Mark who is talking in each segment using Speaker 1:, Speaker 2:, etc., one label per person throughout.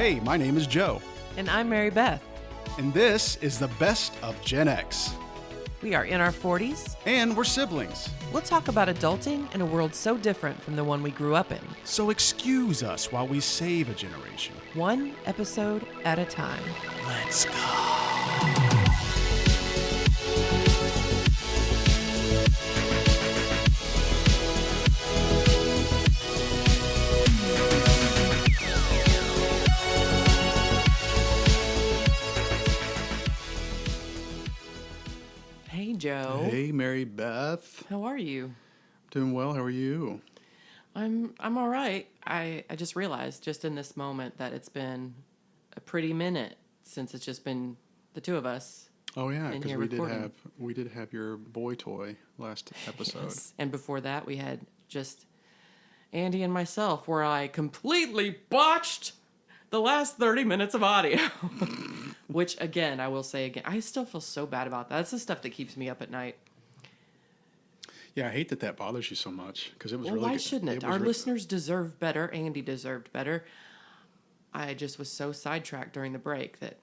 Speaker 1: Hey, my name is Joe,
Speaker 2: And I'm Mary Beth.
Speaker 1: and this is the best of Gen X.
Speaker 2: We are in our 40s.
Speaker 1: And we're siblings,
Speaker 2: We'll talk about adulting in a world so different from the one we grew up in,
Speaker 1: so excuse us while we save a generation.
Speaker 2: one episode at a time.
Speaker 1: Let's go.
Speaker 2: Hey, Joe.
Speaker 1: Hey, Mary Beth.
Speaker 2: How are you?
Speaker 1: Doing well. How are you?
Speaker 2: I'm all right. I just realized just in this moment that it's been a pretty minute since it's just been the two of us.
Speaker 1: Oh yeah,
Speaker 2: In
Speaker 1: because
Speaker 2: here recording.
Speaker 1: we did have your boy toy last episode.
Speaker 2: Yes. And before that, we had just Andy and myself, where I completely botched the last 30 minutes of audio. Which, again, I will say again, I still feel so bad about that. That's the stuff that keeps me up at night.
Speaker 1: Yeah, I hate that bothers you so much because it was
Speaker 2: Well,
Speaker 1: really.
Speaker 2: why shouldn't it?
Speaker 1: was
Speaker 2: Our listeners deserve better. Andy deserved better. I just was so sidetracked during the break that.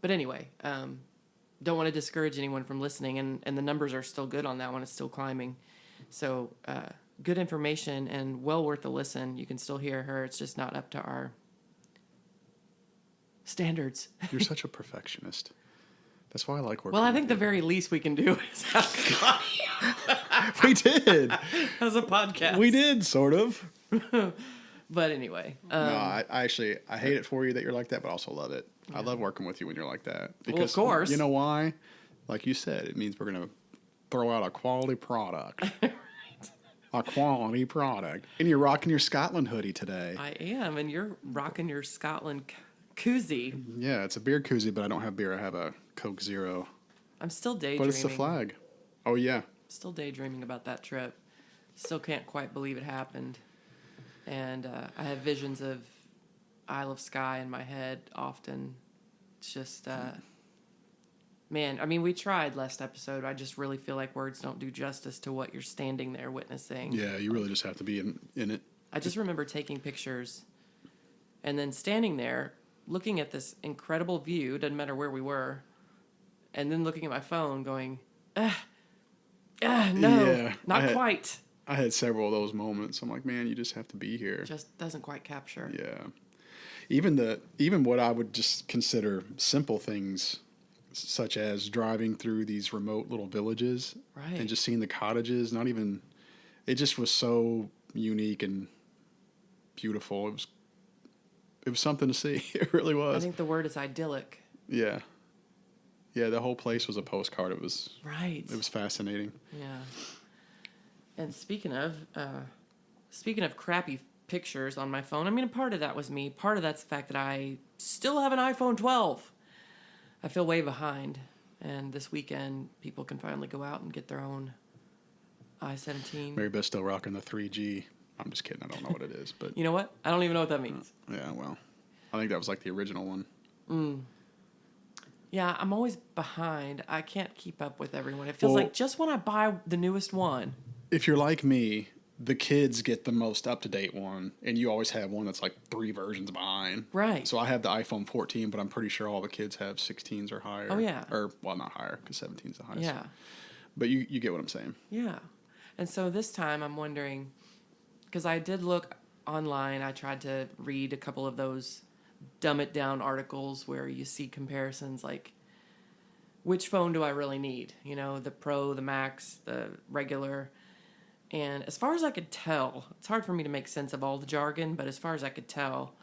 Speaker 2: But anyway, don't want to discourage anyone from listening, and the numbers are still good on that one. It's still climbing. So, good information and well worth a listen. You can still hear her. It's just not up to our standards.
Speaker 1: You're such a perfectionist. That's why I like working.
Speaker 2: Well, I
Speaker 1: with
Speaker 2: think the
Speaker 1: you.
Speaker 2: very least we can do is have good audio
Speaker 1: We did.
Speaker 2: as a podcast.
Speaker 1: We did, sort of.
Speaker 2: But anyway.
Speaker 1: No, I actually hate it for you that you're like that, but I also love it. I love working with you when you're like that. Because,
Speaker 2: course.
Speaker 1: You know why? Like you said, it means we're going to throw out a quality product. A quality product. And you're rocking your Scotland hoodie today.
Speaker 2: I am, and you're rocking your Scotland koozie.
Speaker 1: Yeah, it's a beer koozie, but I don't have beer. I have a Coke Zero.
Speaker 2: I'm still daydreaming.
Speaker 1: But it's the flag. Oh, yeah.
Speaker 2: Still daydreaming about that trip. Still can't quite believe it happened. And I have visions of Isle of Skye in my head often. It's just, man, I mean, we tried last episode. I just really feel like words don't do justice to what you're standing there witnessing.
Speaker 1: Yeah, you really just have to be in it.
Speaker 2: I just remember taking pictures and then standing there looking at this incredible view, doesn't matter where we were, and then looking at my phone going, no,
Speaker 1: Yeah,
Speaker 2: not quite.
Speaker 1: I had several of those moments. I'm like, man, you just have to be here.
Speaker 2: Just doesn't quite capture.
Speaker 1: Yeah. Even what I would just consider simple things, such as driving through these remote little villages
Speaker 2: Right.
Speaker 1: and just seeing the cottages, it just was so unique and beautiful. It was something to see. It really was.
Speaker 2: I think the word is idyllic.
Speaker 1: Yeah. Yeah, the whole place was a postcard. It was
Speaker 2: Right.
Speaker 1: fascinating.
Speaker 2: Yeah. And speaking of crappy pictures on my phone, I mean, a part of that was me. Part of that's the fact that I still have an iPhone 12. I feel way behind. And this weekend, people can finally go out and get their own i17.
Speaker 1: Mary Beth's still rocking the 3G. I'm just kidding. I don't know what it is, but
Speaker 2: You know what? I don't even know what that means.
Speaker 1: yeah, well, I think that was like the original one.
Speaker 2: Yeah, I'm always behind. I can't keep up with everyone. It feels
Speaker 1: Well-
Speaker 2: like just when I buy the newest one.
Speaker 1: If you're like me, the kids get the most up-to-date one, and you always have one that's like 3 versions behind.
Speaker 2: Right.
Speaker 1: So I have the iPhone 14, but I'm pretty sure all the kids have 16s or higher.
Speaker 2: Oh, yeah.
Speaker 1: Or, well, not higher, because 17's the highest.
Speaker 2: Yeah.
Speaker 1: But you get what I'm saying.
Speaker 2: Yeah. And so this time I'm wondering, because I did look online, I tried to read a couple of those dumb it down articles where you see comparisons like, which phone do I really need? You know, the Pro, the Max, the regular. And as far as I could tell, it's hard for me to make sense of all the jargon, but as far as I could tell,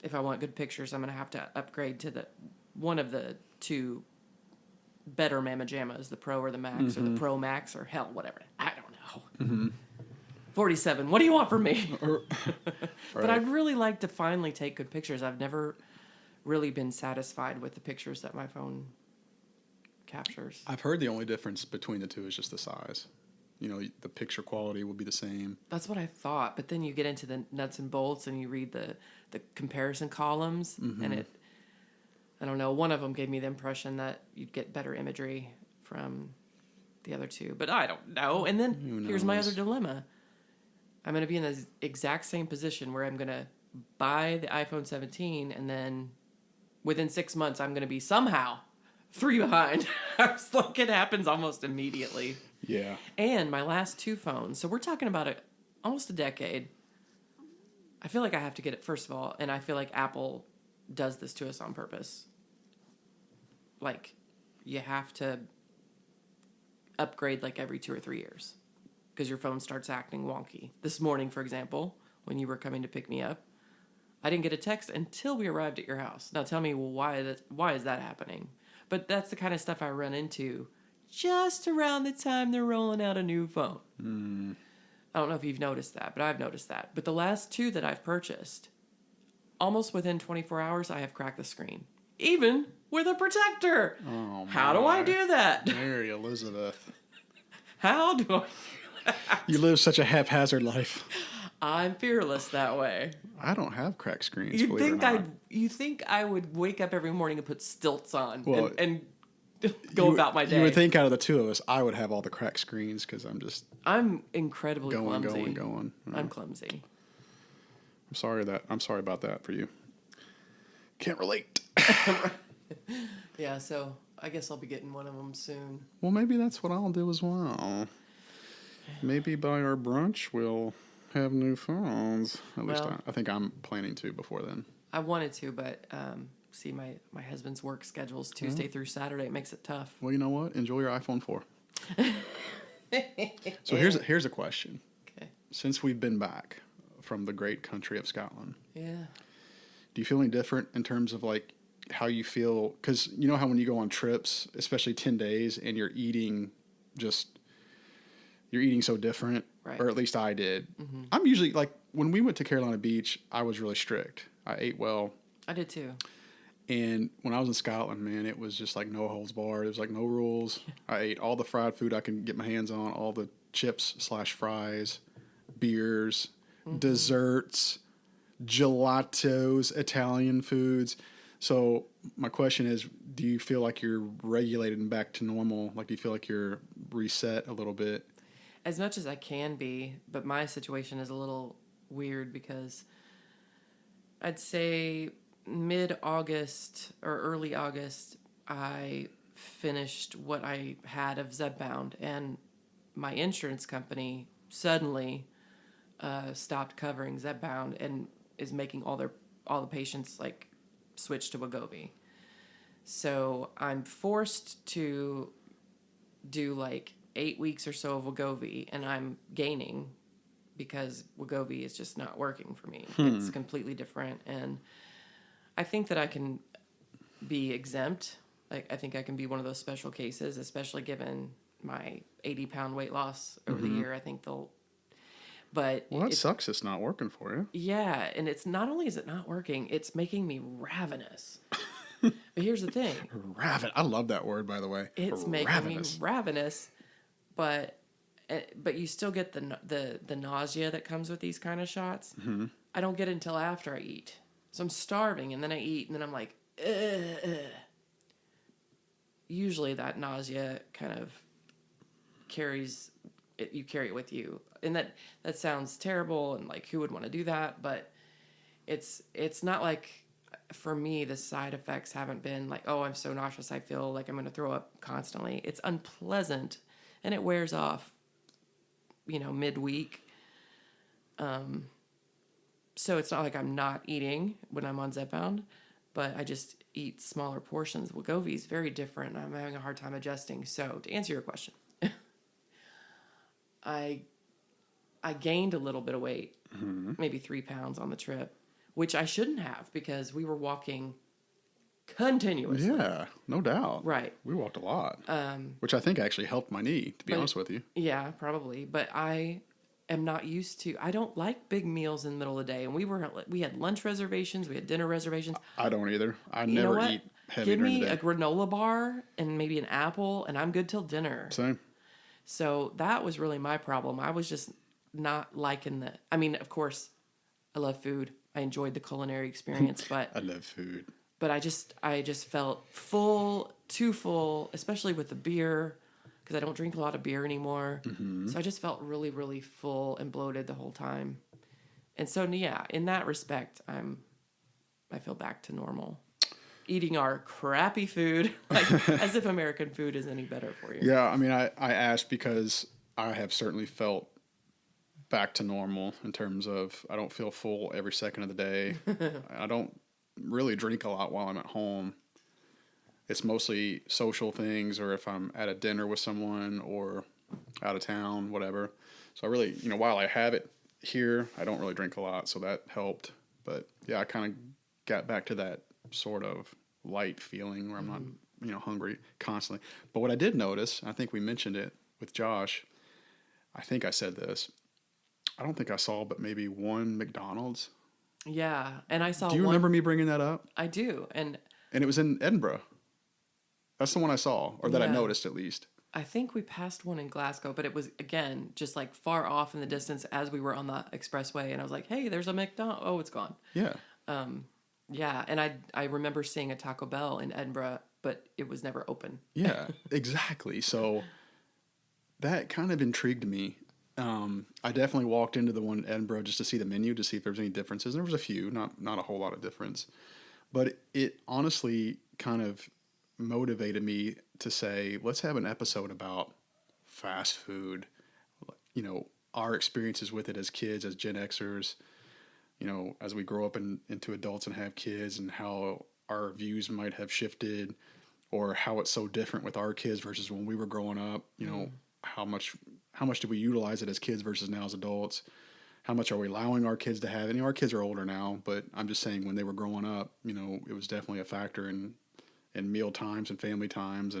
Speaker 2: if I want good pictures, I'm going to have to upgrade to one of the two better Mamma Jammas, the Pro or the Max, or the Pro Max, or hell, whatever. I don't know. 47, what do you want from me? But I'd really like to finally take good pictures. I've never really been satisfied with the pictures that my phone captures.
Speaker 1: I've heard the only difference between the two is just the size. You know, the picture quality will be the same.
Speaker 2: That's what I thought, but then you get into the nuts and bolts and you read the comparison columns, and I don't know, one of them gave me the impression that you'd get better imagery from the other two, but I don't know. And then here's my other dilemma. I'm going to be in the exact same position where I'm going to buy the iPhone 17, and then within 6 months, I'm going to be somehow 3 behind. I was like, it happens almost immediately.
Speaker 1: Yeah.
Speaker 2: And my last 2 phones, so we're talking about almost a decade. I feel like I have to get it, first of all, and I feel like Apple does this to us on purpose. Like, you have to upgrade like every 2 or 3 years because your phone starts acting wonky. This morning, for example, when you were coming to pick me up, I didn't get a text until we arrived at your house. Now tell me, well, why is that happening? But that's the kind of stuff I run into just around the time they're rolling out a new phone. I don't know if you've noticed that, but I've noticed that. But the last 2 that I've purchased, almost within 24 hours, I have cracked the screen. Even with a protector.
Speaker 1: Oh,
Speaker 2: How do I do that?
Speaker 1: Mary Elizabeth.
Speaker 2: How do I do that?
Speaker 1: You live such a haphazard life.
Speaker 2: I'm fearless that way.
Speaker 1: I don't have cracked screens.
Speaker 2: You think I would wake up every morning and put stilts on
Speaker 1: Well,
Speaker 2: and go about my day?
Speaker 1: You would think out of the 2 of us, I would have all the cracked screens because
Speaker 2: I'm incredibly clumsy.
Speaker 1: going.
Speaker 2: I'm clumsy.
Speaker 1: I'm sorry about that for you. Can't relate.
Speaker 2: Yeah, so I guess I'll be getting one of them soon.
Speaker 1: Well, maybe that's what I'll do as well. Maybe by our brunch we'll have new phones. At least I think I'm planning to before then. I
Speaker 2: wanted to, but see, my husband's work schedule's Tuesday through Saturday. It makes it tough.
Speaker 1: Well, you know what? Enjoy your iPhone 4. So here's a question.
Speaker 2: Okay.
Speaker 1: Since we've been back from the great country of Scotland,
Speaker 2: yeah,
Speaker 1: do you feel any different in terms of like how you feel? Because you know how when you go on trips, especially 10 days, and you're eating so different,
Speaker 2: right.
Speaker 1: Or at least I did.
Speaker 2: Mm-hmm.
Speaker 1: I'm usually like, when we went to Carolina Beach, I was really strict. I ate well.
Speaker 2: I did too.
Speaker 1: And when I was in Scotland, man, it was just like no holds barred. It was like no rules. I ate all the fried food I can get my hands on, all the chips/fries, beers, desserts, gelatos, Italian foods. So my question is, do you feel like you're regulated and back to normal? Like, do you feel like you're reset a little bit?
Speaker 2: As much as I can be, but my situation is a little weird because I'd say mid-August or early August, I finished what I had of Zebbound, and my insurance company suddenly stopped covering Zebbound and is making all the patients like switch to Wegovy. So I'm forced to do like 8 weeks or so of Wegovy, and I'm gaining because Wegovy is just not working for me. It's completely different, and I think that I can be exempt. Like, I think I can be one of those special cases, especially given my 80-pound weight loss over the year. I think they'll... But
Speaker 1: well, that sucks it's not working for you.
Speaker 2: Yeah, and it's not only is it not working, it's making me ravenous. But here's the thing.
Speaker 1: I love that word, by the way.
Speaker 2: It's making me ravenous, but you still get the nausea that comes with these kind of shots. Mm-hmm. I don't get it until after I eat. So I'm starving, and then I eat, and then I'm like, ugh. Usually that nausea kind of carries it, you carry it with you. And that sounds terrible, and like, who would want to do that? But it's not like, for me, the side effects haven't been like, oh, I'm so nauseous, I feel like I'm going to throw up constantly. It's unpleasant, and it wears off, midweek. So it's not like I'm not eating when I'm on Zepbound, but I just eat smaller portions. Wegovy is very different, and I'm having a hard time adjusting. So to answer your question, I gained a little bit of weight, maybe 3 pounds on the trip, which I shouldn't have because we were walking continuously.
Speaker 1: Yeah, no doubt.
Speaker 2: Right.
Speaker 1: We walked a lot, which I think actually helped my knee, to be honest with you.
Speaker 2: Yeah, probably. But I am not used to... I don't like big meals in the middle of the day. And we had lunch reservations. We had dinner reservations.
Speaker 1: I don't either. I never eat heavy
Speaker 2: Give
Speaker 1: during
Speaker 2: me
Speaker 1: the day.
Speaker 2: a granola bar and maybe an apple, and I'm good till dinner.
Speaker 1: Same.
Speaker 2: So that was really my problem. I was just not liking the... I mean, of course, I love food. I enjoyed the culinary experience, but...
Speaker 1: I love food.
Speaker 2: But I just felt full, too full, especially with the beer, because I don't drink a lot of beer anymore. Mm-hmm. So I just felt really, really full and bloated the whole time. And so, yeah, in that respect, I feel back to normal. Eating our crappy food, like as if American food is any better for you.
Speaker 1: Yeah, I mean, I asked because I have certainly felt back to normal in terms of I don't feel full every second of the day. I don't really drink a lot while I'm at home. It's mostly social things or if I'm at a dinner with someone or out of town, whatever. So I really, while I have it here, I don't really drink a lot, so that helped. But yeah, I kind of got back to that sort of light feeling where I'm not, hungry constantly. But what I did notice, I think we mentioned it with Josh, I think I said this. I don't think I saw but maybe one McDonald's.
Speaker 2: Yeah, and I saw
Speaker 1: Do you remember me bringing that up?
Speaker 2: I do, and
Speaker 1: it was in Edinburgh. That's the one I saw, or that I noticed at least.
Speaker 2: I think we passed one in Glasgow, but it was, again, just like far off in the distance as we were on the expressway, and I was like, hey, there's a McDonald's. Oh, it's gone.
Speaker 1: Yeah.
Speaker 2: Yeah, and I remember seeing a Taco Bell in Edinburgh, but it was never open.
Speaker 1: Yeah, exactly. So that kind of intrigued me. I definitely walked into the one in Edinburgh just to see the menu, to see if there was any differences. And there was a few, not a whole lot of difference. But it honestly kind of motivated me to say, let's have an episode about fast food, our experiences with it as kids, as Gen Xers, as we grow up into adults and have kids, and how our views might have shifted, or how it's so different with our kids versus when we were growing up. How much do we utilize it as kids versus now as adults? How much are we allowing our kids to have it? Our kids are older now, but I'm just saying when they were growing up, it was definitely a factor in meal times and family times.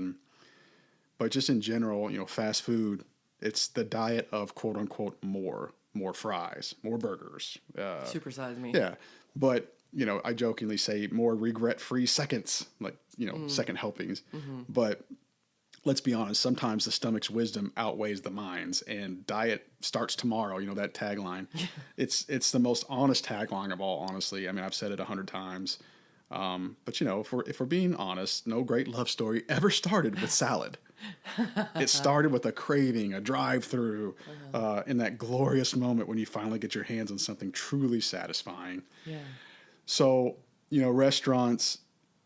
Speaker 1: But just in general, fast food, it's the diet of quote unquote more fries, more burgers.
Speaker 2: Supersize me.
Speaker 1: Yeah. But, I jokingly say more regret-free seconds, like, second helpings. Mm-hmm. But let's be honest, sometimes the stomach's wisdom outweighs the mind's, and diet starts tomorrow, that tagline. It's the most honest tagline of all, honestly. I mean, I've said it 100 times. But if we're being honest, no great love story ever started with salad. It started with a craving, a drive-through, in that glorious moment when you finally get your hands on something truly satisfying. Yeah. So, restaurants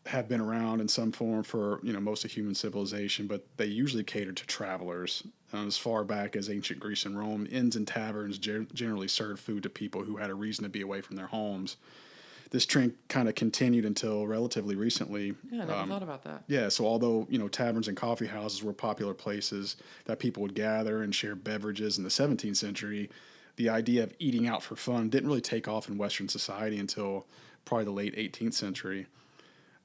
Speaker 1: have been around in some form for, most of human civilization, but they usually cater to travelers. As far back as ancient Greece and Rome, inns and taverns generally served food to people who had a reason to be away from their homes. This trend kind of continued until relatively recently.
Speaker 2: Yeah, I never thought about that.
Speaker 1: Yeah, so although, taverns and coffee houses were popular places that people would gather and share beverages in the 17th century, the idea of eating out for fun didn't really take off in Western society until probably the late 18th century.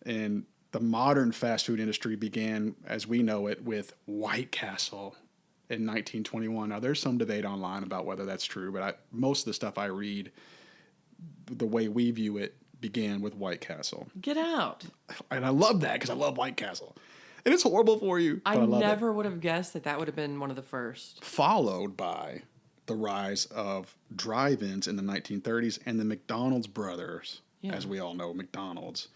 Speaker 1: And the modern fast food industry began, as we know it, with White Castle in 1921. Now, there's some debate online about whether that's true, but most of the stuff I read, the way we view it, began with White Castle.
Speaker 2: Get out.
Speaker 1: And I love that because I love White Castle. And it's horrible for you.
Speaker 2: I never would have guessed that would have been one of the first.
Speaker 1: Followed by the rise of drive-ins in the 1930s and the McDonald's brothers, as we all know, McDonald's.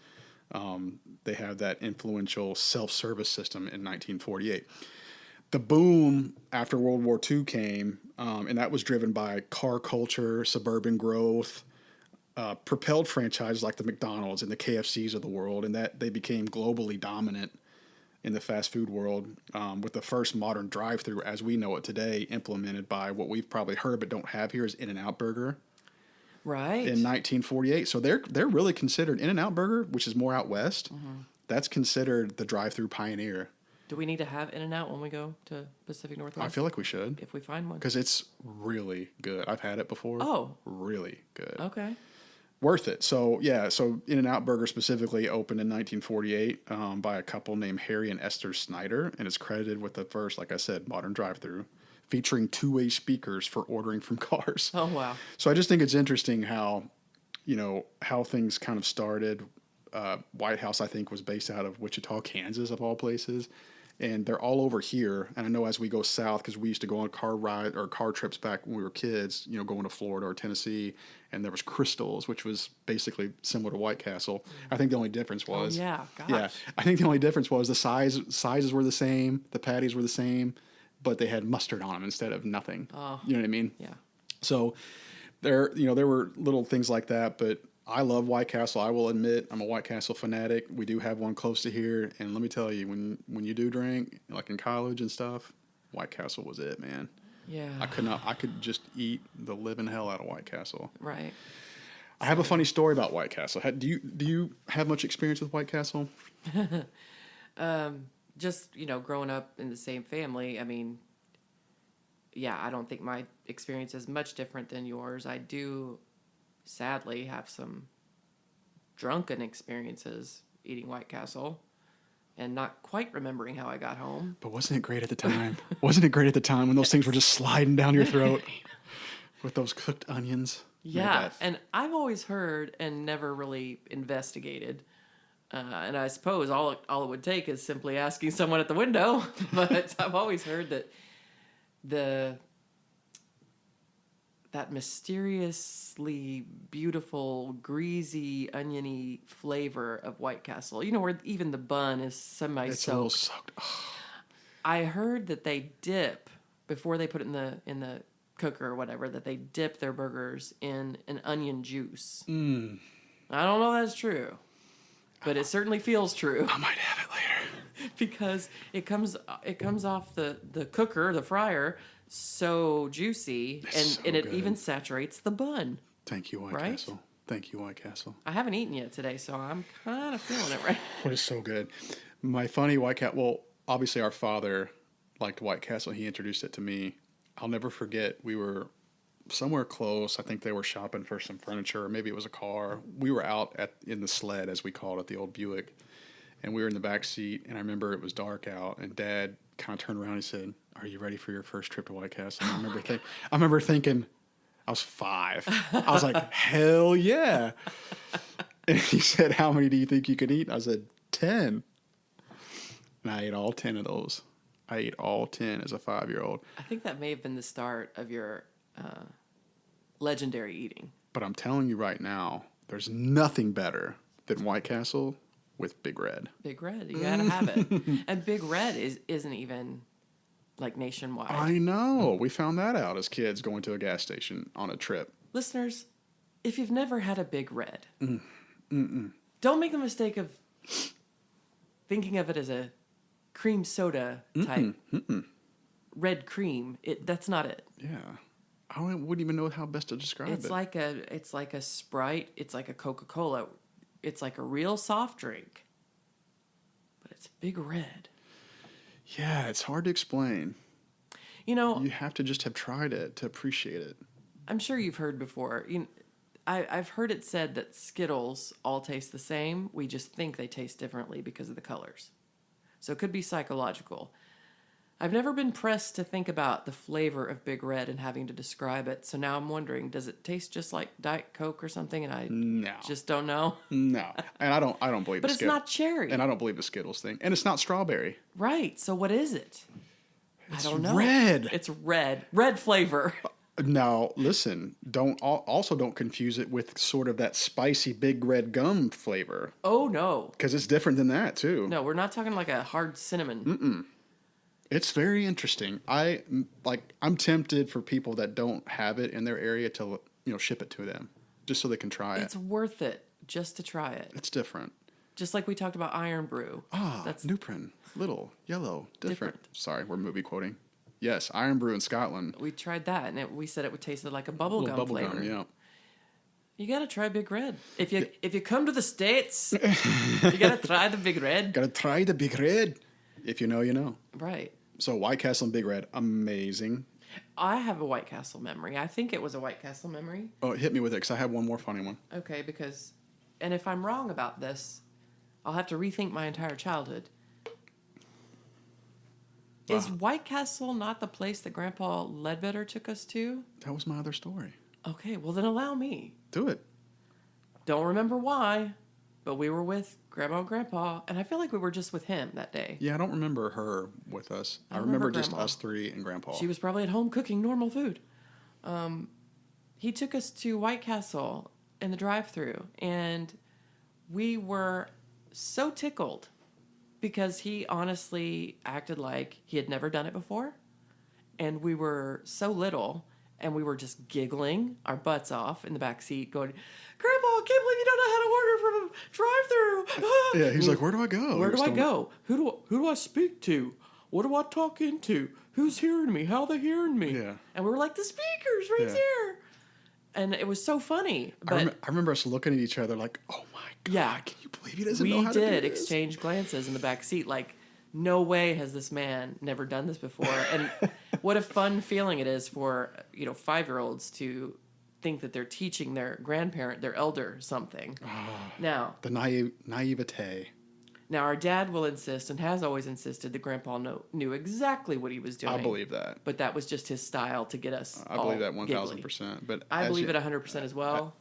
Speaker 1: They have that influential self-service system in 1948. The boom after World War II came, and that was driven by car culture, suburban growth, propelled franchises like the McDonald's and the KFCs of the world, and that they became globally dominant in the fast food world, with the first modern drive-through as we know it today implemented by what we've probably heard but don't have here is In-N-Out Burger.
Speaker 2: Right.
Speaker 1: In 1948. So they're really considered In-N-Out Burger, which is more out west. Mm-hmm. That's considered the drive-through pioneer.
Speaker 2: Do we need to have In-N-Out when we go to Pacific Northwest?
Speaker 1: I feel like we should.
Speaker 2: If we find one.
Speaker 1: Because it's really good. I've had it before.
Speaker 2: Oh.
Speaker 1: Really good.
Speaker 2: Okay.
Speaker 1: Worth it. So, so In-N-Out Burger specifically opened in 1948 by a couple named Harry and Esther Snyder, and is credited with the first, like I said, modern drive-through, featuring two-way speakers for ordering from cars.
Speaker 2: Oh, wow.
Speaker 1: So I just think it's interesting how things kind of started. White House, I think, was based out of Wichita, Kansas, of all places. And they're all over here. And I know as we go south, because we used to go on car trips back when we were kids, going to Florida or Tennessee, and there was Crystal's, which was basically similar to White Castle. I think the only difference was...
Speaker 2: Oh, yeah. Gosh.
Speaker 1: Yeah. I think the only difference was the sizes were the same, the patties were the same, but they had mustard on them instead of nothing.
Speaker 2: Oh.
Speaker 1: You know what I mean?
Speaker 2: Yeah.
Speaker 1: So there were little things like that, but I love White Castle. I will admit I'm a White Castle fanatic. We do have one close to here, and let me tell you, when you do drink, like in college and stuff, White Castle was it, man.
Speaker 2: Yeah.
Speaker 1: I could just eat the living hell out of White Castle.
Speaker 2: Right.
Speaker 1: I have a funny story about White Castle. Do you have much experience with White Castle?
Speaker 2: Just, growing up in the same family, I mean, yeah, I don't think my experience is much different than yours. I do, sadly, have some drunken experiences eating White Castle and not quite remembering how I got home.
Speaker 1: But wasn't it great at the time? Wasn't it great at the time when those things were just sliding down your throat with those cooked onions?
Speaker 2: Yeah, and I've always heard and never really investigated. And I suppose all it would take is simply asking someone at the window. But I've always heard that that mysteriously beautiful, greasy, oniony flavor of White Castle, where even the bun is semi-soaked.
Speaker 1: It's a little soaked. Oh.
Speaker 2: I heard that they dip before they put it in the cooker or whatever, that they dip their burgers in an onion juice.
Speaker 1: Mm.
Speaker 2: I don't know if that's true, but it certainly feels true.
Speaker 1: I might have it later.
Speaker 2: Because it comes off the cooker, the fryer, so juicy, and it even saturates the bun.
Speaker 1: Thank you, White Castle. Thank you, White Castle.
Speaker 2: I haven't eaten yet today, so I'm kind of feeling it right.
Speaker 1: It is so good. My funny White Castle, well, obviously our father liked White Castle. He introduced it to me. I'll never forget, we were somewhere close. I think they were shopping for some furniture, or maybe it was a car. We were out in the sled, as we called it, the old Buick, and we were in the back seat, and I remember it was dark out, and Dad kind of turned around and he said, "Are you ready for your first trip to White Castle?" And I remember thinking, I was 5. I was like, hell yeah. And he said, "How many do you think you could eat?" I said, 10. And I ate all 10 of those. I ate all 10 as a 5-year-old.
Speaker 2: I think that may have been the start of your legendary eating.
Speaker 1: But I'm telling you right now, there's nothing better than White Castle with Big Red.
Speaker 2: Big Red, you gotta have it. And Big Red isn't even like nationwide.
Speaker 1: I know. We found that out as kids going to a gas station on a trip.
Speaker 2: Listeners, if you've never had a Big Red, don't make the mistake of thinking of it as a cream soda type red cream. That's not it.
Speaker 1: Yeah. I wouldn't even know how best to describe it.
Speaker 2: It's like a Sprite. It's like a Coca-Cola. It's like a real soft drink, but it's Big Red.
Speaker 1: Yeah, it's hard to explain.
Speaker 2: You
Speaker 1: have to just have tried it to appreciate it.
Speaker 2: I'm sure you've heard before. I've heard it said that Skittles all taste the same. We just think they taste differently because of the colors. So it could be psychological. I've never been pressed to think about the flavor of Big Red and having to describe it. So now I'm wondering, does it taste just like Diet Coke or something? And I just don't know.
Speaker 1: No, and I don't believe.
Speaker 2: But it's not cherry,
Speaker 1: and I don't believe the Skittles thing, and it's not strawberry.
Speaker 2: Right. So what is it?
Speaker 1: It's
Speaker 2: I don't know.
Speaker 1: Red.
Speaker 2: It's red flavor.
Speaker 1: Now listen, don't confuse it with sort of that spicy Big Red gum flavor.
Speaker 2: Oh no,
Speaker 1: because it's different than that too.
Speaker 2: No, we're not talking like a hard cinnamon.
Speaker 1: It's very interesting. I'm tempted for people that don't have it in their area to ship it to them just so they can try it.
Speaker 2: It's worth it just to try it.
Speaker 1: It's different.
Speaker 2: Just like we talked about Iron Brew.
Speaker 1: That's Nuprin. Little, yellow, different. Sorry, we're movie quoting. Yes, Iron Brew in Scotland.
Speaker 2: We tried that, and we said it tasted like a bubblegum flavor.
Speaker 1: Gum, yeah.
Speaker 2: You gotta try Big Red. If you come to the States, you gotta try the Big Red.
Speaker 1: Gotta try the Big Red. If you know, you know.
Speaker 2: Right.
Speaker 1: So White Castle and Big Red, amazing.
Speaker 2: I have a White Castle memory. I think it was a White Castle memory.
Speaker 1: Oh, hit me with it, because I have one more funny one.
Speaker 2: Okay, and if I'm wrong about this, I'll have to rethink my entire childhood. Is White Castle not the place that Grandpa Ledbetter took us to?
Speaker 1: That was my other story.
Speaker 2: Okay, well then allow me.
Speaker 1: Do it.
Speaker 2: Don't remember why, but we were with Grandma and Grandpa, and I feel like we were just with him that day.
Speaker 1: Yeah, I don't remember her with us. I remember just us 3 and Grandpa.
Speaker 2: She was probably at home cooking normal food. He took us to White Castle in the drive-thru, and we were so tickled because he honestly acted like he had never done it before, and we were so little, And we were just giggling our butts off in the back seat, going, "Grandpa, I can't believe you don't know how to order from a drive-through."
Speaker 1: Yeah, he's like, "Where do I go?
Speaker 2: Where do I go? Who do I speak to? What do I talk into? Who's hearing me? How they hearing me?"
Speaker 1: Yeah.
Speaker 2: And we were like, "The speaker's right there." And it was so funny. But
Speaker 1: I remember us looking at each other like, "Oh my God,
Speaker 2: Yeah.
Speaker 1: can you believe he doesn't know how to do
Speaker 2: we
Speaker 1: this?"
Speaker 2: did exchange glances in the back seat like, no way has this man never done this before. And what a fun feeling it is for, 5-year-olds to think that they're teaching their grandparent, their elder, something. Now,
Speaker 1: The naivete.
Speaker 2: Now, our dad will insist, and has always insisted, that Grandpa knew exactly what he was doing.
Speaker 1: I believe that.
Speaker 2: But that was just his style to get us
Speaker 1: I believe that 1,000%. But
Speaker 2: I believe it 100% as well.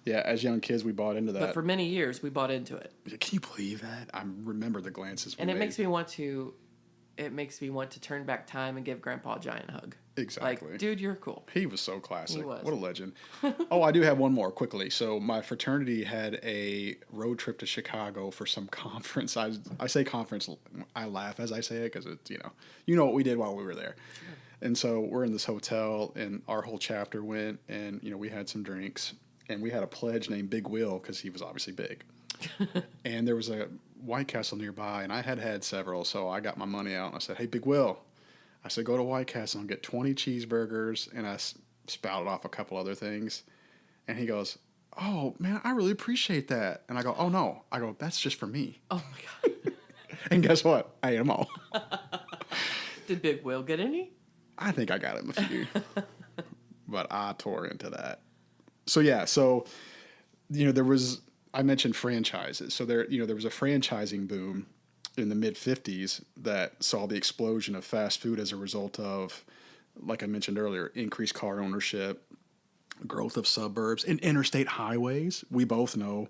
Speaker 1: Yeah, as young kids, we bought into that.
Speaker 2: But for many years, we bought into it.
Speaker 1: Can you believe that? I remember the glances we
Speaker 2: And it
Speaker 1: made.
Speaker 2: makes me want to turn back time and give Grandpa a giant hug.
Speaker 1: Exactly.
Speaker 2: Like, dude, you're cool.
Speaker 1: He was so classic.
Speaker 2: He was.
Speaker 1: What a legend. Oh, I do have one more quickly. So my fraternity had a road trip to Chicago for some conference. I say conference, I laugh as I say it because it's, you know what we did while we were there. And so we're in this hotel and our whole chapter went and, we had some drinks and we had a pledge named Big Will because he was obviously big. And there was a White Castle nearby and I had several. So I got my money out and I said, "Hey, Big Will," I said, "go to White Castle and get 20 cheeseburgers," and I spouted off a couple other things. And he goes, "Oh, man, I really appreciate that." And I go, "Oh, no." I go, "That's just for me."
Speaker 2: Oh, my God.
Speaker 1: And guess what? I ate them all.
Speaker 2: Did Big Will get any?
Speaker 1: I think I got him a few. But I tore into that. So, yeah. So, I mentioned franchises. So, there was a franchising boom in the mid-50s that saw the explosion of fast food as a result of, like I mentioned earlier, increased car ownership, growth of suburbs, and interstate highways. We both know,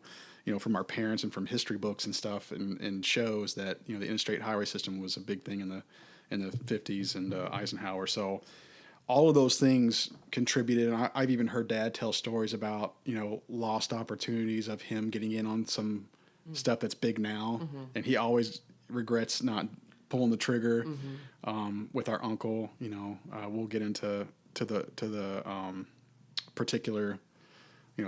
Speaker 1: from our parents and from history books and stuff and shows that, the interstate highway system was a big thing in the 50s and Eisenhower. So all of those things contributed. And I've even heard Dad tell stories about, lost opportunities of him getting in on some stuff that's big now. Mm-hmm. And he always regrets not pulling the trigger. With our uncle. We'll get into the particular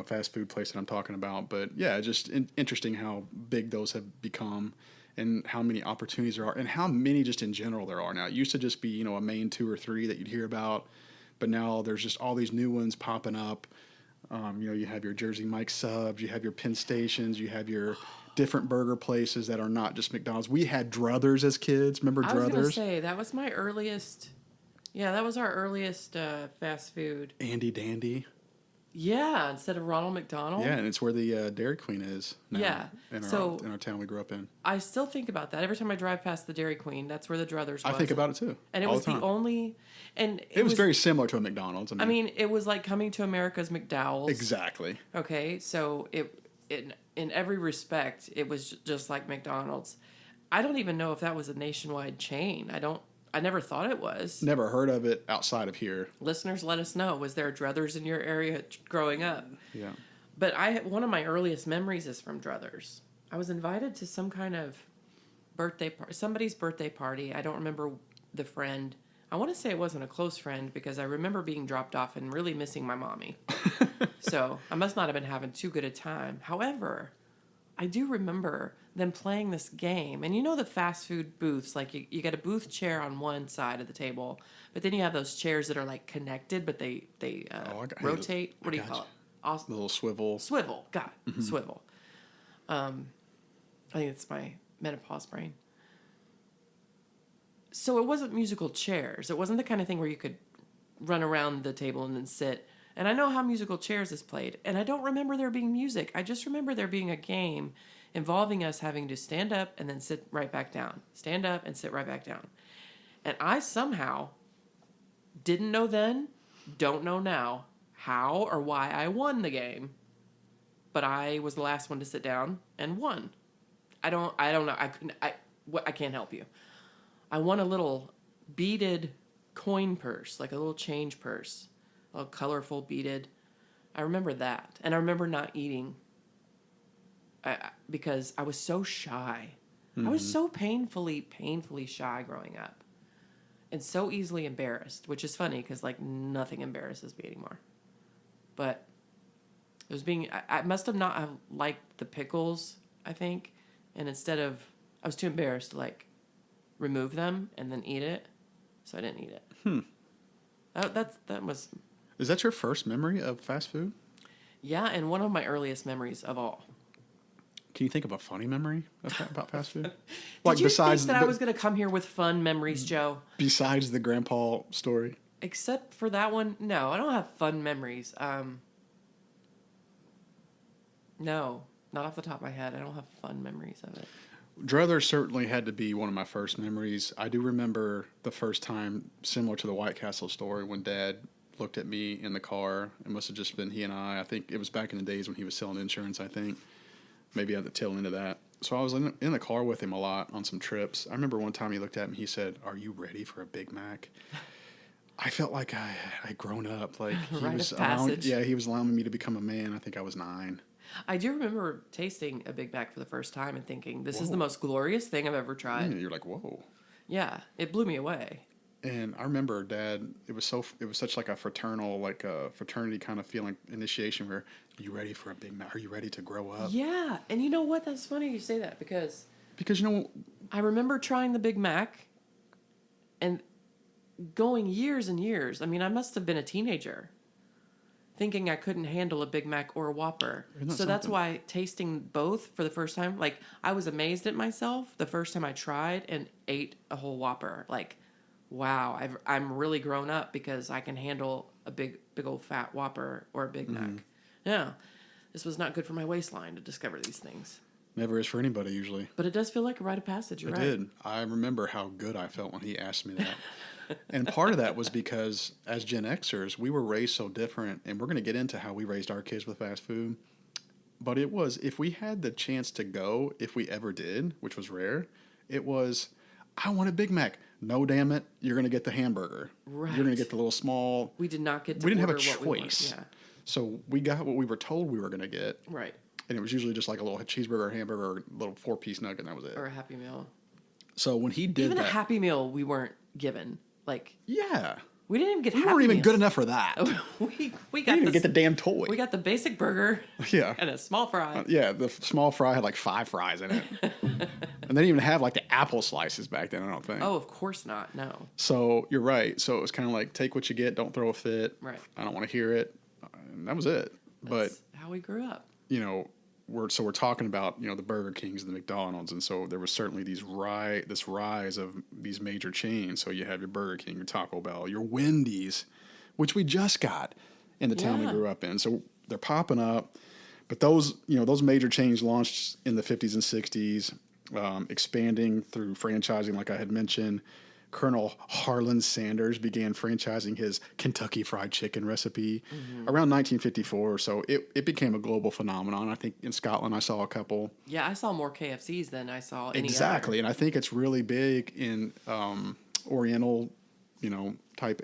Speaker 1: fast food place that I'm talking about, but yeah, just interesting how big those have become and how many opportunities there are and how many just in general there are now. It used to just be a main 2 or 3 that you'd hear about, but now there's just all these new ones popping up. You have your Jersey Mike subs, you have your Penn Stations, you have your different burger places that are not just McDonald's. We had Druthers as kids. Remember Druthers? I was going
Speaker 2: to say, that was my earliest. Yeah, that was our earliest fast food.
Speaker 1: Andy Dandy.
Speaker 2: Yeah, instead of Ronald McDonald.
Speaker 1: Yeah, and it's where the Dairy Queen is now.
Speaker 2: Yeah.
Speaker 1: In our town we grew up in.
Speaker 2: I still think about that. Every time I drive past the Dairy Queen, that's where the Druthers was.
Speaker 1: I think about it too.
Speaker 2: And it was the only... And
Speaker 1: it was very similar to a McDonald's.
Speaker 2: I mean, it was like coming to America's McDowell's.
Speaker 1: Exactly.
Speaker 2: Okay, so in every respect, it was just like McDonald's. I don't even know if that was a nationwide chain. I never thought it was.
Speaker 1: Never heard of it outside of here.
Speaker 2: Listeners, let us know. Was there a Druthers in your area growing up?
Speaker 1: Yeah.
Speaker 2: But one of my earliest memories is from Druthers. I was invited to some kind of somebody's birthday party. I don't remember the friend. I want to say it wasn't a close friend because I remember being dropped off and really missing my mommy. So I must not have been having too good a time. However, I do remember them playing this game. And the fast food booths, like you got a booth chair on one side of the table, but then you have those chairs that are like connected, but they rotate. What do you call it?
Speaker 1: Awesome. The little swivel.
Speaker 2: Swivel. Got it. Mm-hmm. Swivel. I think it's my menopause brain. So it wasn't musical chairs. It wasn't the kind of thing where you could run around the table and then sit. And I know how musical chairs is played. And I don't remember there being music. I just remember there being a game involving us having to stand up and then sit right back down. Stand up and sit right back down. And I somehow didn't know then, don't know now, how or why I won the game. But I was the last one to sit down and won. I don't know. I can't help you. I won a little beaded coin purse, like a little change purse, a colorful beaded. I remember that, and I remember not eating because I was so shy. Mm-hmm. I was so painfully shy growing up, and so easily embarrassed, which is funny because like nothing embarrasses me anymore. But it was I must have not have liked the pickles, I think, and I was too embarrassed to like remove them and then eat it, so I didn't eat it. That was.
Speaker 1: Is that your first memory of fast food?
Speaker 2: Yeah, and one of my earliest memories of all.
Speaker 1: Can you think of a funny memory about fast food?
Speaker 2: Did you think that I was going to come here with fun memories, Joe?
Speaker 1: Besides the grandpa story?
Speaker 2: Except for that one, no, I don't have fun memories. No, not off the top of my head. I don't have fun memories of it.
Speaker 1: Druthers certainly had to be one of my first memories. I do remember the first time, similar to the White Castle story, when Dad looked at me in the car. It must have just been he and I. I think it was back in the days when he was selling insurance, I think. Maybe at the tail end of that. So I was in the car with him a lot on some trips. I remember one time he looked at me, he said, "Are you ready for a Big Mac?" I felt like I'd grown up. Like he was he was allowing me to become a man. I think I was 9.
Speaker 2: I do remember tasting a Big Mac for the first time and thinking, this is the most glorious thing I've ever tried.
Speaker 1: Yeah, you're like, whoa.
Speaker 2: Yeah, it blew me away.
Speaker 1: And I remember Dad, it was such like a fraternal, like a fraternity kind of feeling, initiation where, are you ready for a Big Mac? Are you ready to grow up?
Speaker 2: Yeah, and you know what? That's funny you say that because I remember trying the Big Mac and going years and years. I mean, I must have been a teenager thinking I couldn't handle a Big Mac or a Whopper. So that's why tasting both for the first time, like I was amazed at myself the first time I tried and ate a whole Whopper. Like, wow, I'm really grown up because I can handle a big old fat Whopper or a Big Mac. Yeah, this was not good for my waistline to discover these things.
Speaker 1: Never is for anybody usually.
Speaker 2: But it does feel like a rite of passage. You're right.
Speaker 1: It did. I remember how good I felt when he asked me that. And part of that was because as Gen Xers, we were raised so different, and we're going to get into how we raised our kids with fast food. But it was, if we had the chance to go, if we ever did, which was rare, it was, I want a Big Mac. No, damn it, you're going to get the hamburger.
Speaker 2: Right.
Speaker 1: You're going to get the little small.
Speaker 2: We did not get to
Speaker 1: We didn't have a
Speaker 2: order
Speaker 1: choice.
Speaker 2: Yeah.
Speaker 1: So we got what we were told we were going to get.
Speaker 2: Right.
Speaker 1: And it was usually just like a little cheeseburger or hamburger or a little 4-piece nugget, and that was it.
Speaker 2: Or a Happy Meal.
Speaker 1: So when he did
Speaker 2: even
Speaker 1: that.
Speaker 2: a Happy Meal we weren't given. Like,
Speaker 1: yeah.
Speaker 2: We didn't even get
Speaker 1: We
Speaker 2: Happy
Speaker 1: weren't even
Speaker 2: Meals.
Speaker 1: good enough for that.
Speaker 2: we got
Speaker 1: didn't even get the damn toy.
Speaker 2: We got the basic burger.
Speaker 1: Yeah.
Speaker 2: And a small fry.
Speaker 1: Yeah, the small fry had like 5 fries in it. And they didn't even have like the apple slices back then, I don't think.
Speaker 2: Oh, of course not. No.
Speaker 1: So you're right. So it was kind of like, take what you get, don't throw a fit.
Speaker 2: Right.
Speaker 1: I don't want to hear it. And that was it.
Speaker 2: That's how we grew up.
Speaker 1: You know, we're talking about, the Burger Kings and the McDonald's. And so there was certainly this rise of these major chains. So you have your Burger King, your Taco Bell, your Wendy's, which we just got in the town we grew up in. So they're popping up. But those major chains launched in the 50s and 60s, expanding through franchising, like I had mentioned. Colonel Harlan Sanders began franchising his Kentucky Fried Chicken recipe around 1954. So it became a global phenomenon. I think in Scotland I saw a couple.
Speaker 2: Yeah, I saw more KFCs than I saw any
Speaker 1: Exactly.
Speaker 2: other.
Speaker 1: And I think it's really big in Oriental, type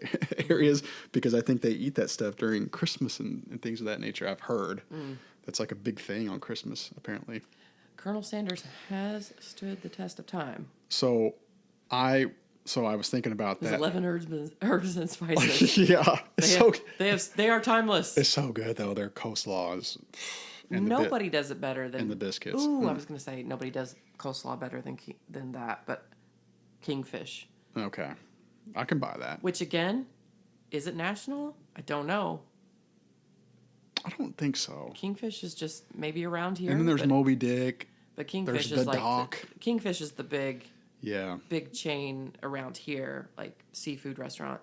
Speaker 1: areas because I think they eat that stuff during Christmas and things of that nature. I've heard that's like a big thing on Christmas, apparently. Colonel
Speaker 2: Sanders has stood the test of time.
Speaker 1: So I was thinking about that.
Speaker 2: 11 herbs and spices.
Speaker 1: Yeah.
Speaker 2: They are timeless.
Speaker 1: It's so good, though. Their coleslaws.
Speaker 2: Nobody does it better than...
Speaker 1: And the biscuits.
Speaker 2: Ooh, I was going to say nobody does coleslaw better than that, but Kingfish.
Speaker 1: Okay. I can buy that.
Speaker 2: Which, again, is it national? I don't know.
Speaker 1: I don't think so.
Speaker 2: Kingfish is just maybe around here.
Speaker 1: And then there's Moby Dick.
Speaker 2: But Kingfish
Speaker 1: there's
Speaker 2: is
Speaker 1: the
Speaker 2: like...
Speaker 1: Dock.
Speaker 2: Kingfish is the big...
Speaker 1: Yeah.
Speaker 2: Big chain around here, like seafood restaurant.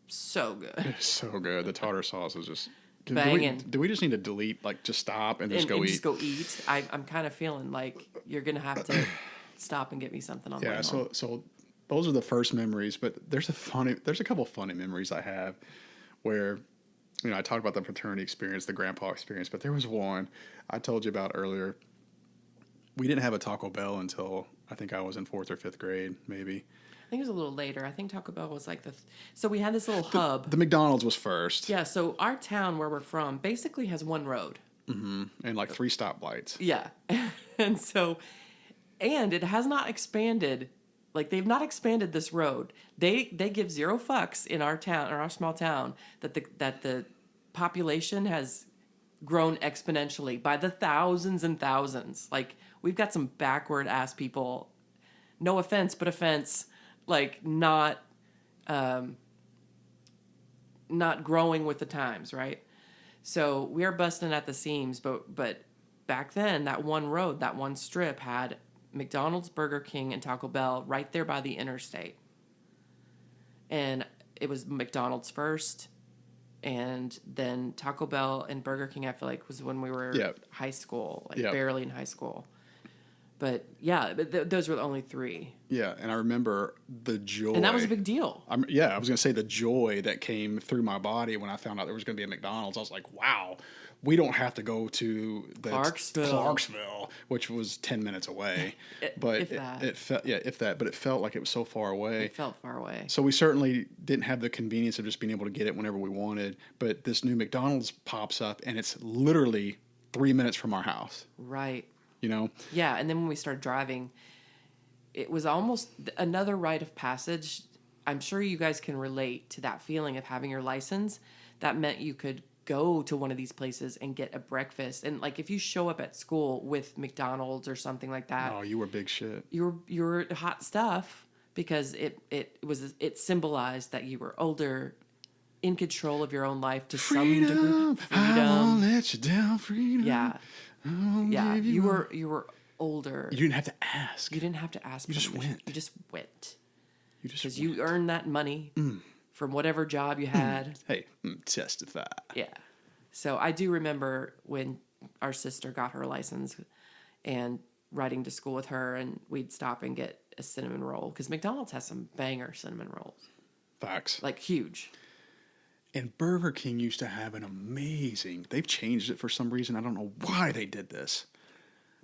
Speaker 2: So good.
Speaker 1: It's so good. The tartar sauce is just
Speaker 2: banging.
Speaker 1: Do we just need to delete, like, just stop and just go eat?
Speaker 2: Just go eat. I'm kind of feeling like you're gonna have to stop and get me something on the way home.
Speaker 1: So those are the first memories. But there's a couple funny memories I have where, I talked about the fraternity experience, the grandpa experience, but there was one I told you about earlier. We didn't have a Taco Bell until I think I was in 4th or 5th grade, maybe.
Speaker 2: I think it was a little later. I think Taco Bell was like so we had this little hub.
Speaker 1: The McDonald's was first.
Speaker 2: Yeah, so our town where we're from basically has one road.
Speaker 1: Mm-hmm. And like 3 stoplights.
Speaker 2: Yeah. And it has not expanded Like, they've not expanded this road. They give zero fucks in our town, or our small town, that the population has grown exponentially by the thousands and thousands. Like, we've got some backward ass people. No offense, but offense. Like, not growing with the times, right? So we are busting at the seams, but back then, that one road, that one strip had McDonald's, Burger King, and Taco Bell right there by the interstate. And it was McDonald's first, and then Taco Bell and Burger King, I feel like, was when we were high school, like barely in high school. But yeah, those were the only three.
Speaker 1: Yeah, and I remember the joy.
Speaker 2: And that was a big deal.
Speaker 1: I was going to say the joy that came through my body when I found out there was going to be a McDonald's. I was like, wow, we don't have to go to Clarksville, which was 10 minutes away. But it felt like it was so far away.
Speaker 2: It felt far away.
Speaker 1: So we certainly didn't have the convenience of just being able to get it whenever we wanted. But this new McDonald's pops up, and it's literally 3 minutes from our house.
Speaker 2: Right.
Speaker 1: You know?
Speaker 2: Yeah, and then when we started driving, it was almost another rite of passage. I'm sure you guys can relate to that feeling of having your license. That meant you could go to one of these places and get a breakfast. And like, if you show up at school with McDonald's or something like that,
Speaker 1: oh, you were big shit.
Speaker 2: You were hot stuff, because it symbolized that you were older, in control of your own life to some degree. Freedom.
Speaker 1: I won't let you down, freedom.
Speaker 2: Yeah. Yeah, you were older.
Speaker 1: You didn't have to ask.
Speaker 2: You didn't have to ask.
Speaker 1: You just went.
Speaker 2: You just went.
Speaker 1: Because
Speaker 2: you earned that money from whatever job you had.
Speaker 1: Hey, testify.
Speaker 2: Yeah. So I do remember when our sister got her license and riding to school with her, and we'd stop and get a cinnamon roll, because McDonald's has some banger cinnamon rolls.
Speaker 1: Facts.
Speaker 2: Like, huge.
Speaker 1: And Burger King used to have an amazing... They've changed it for some reason. I don't know why they did this.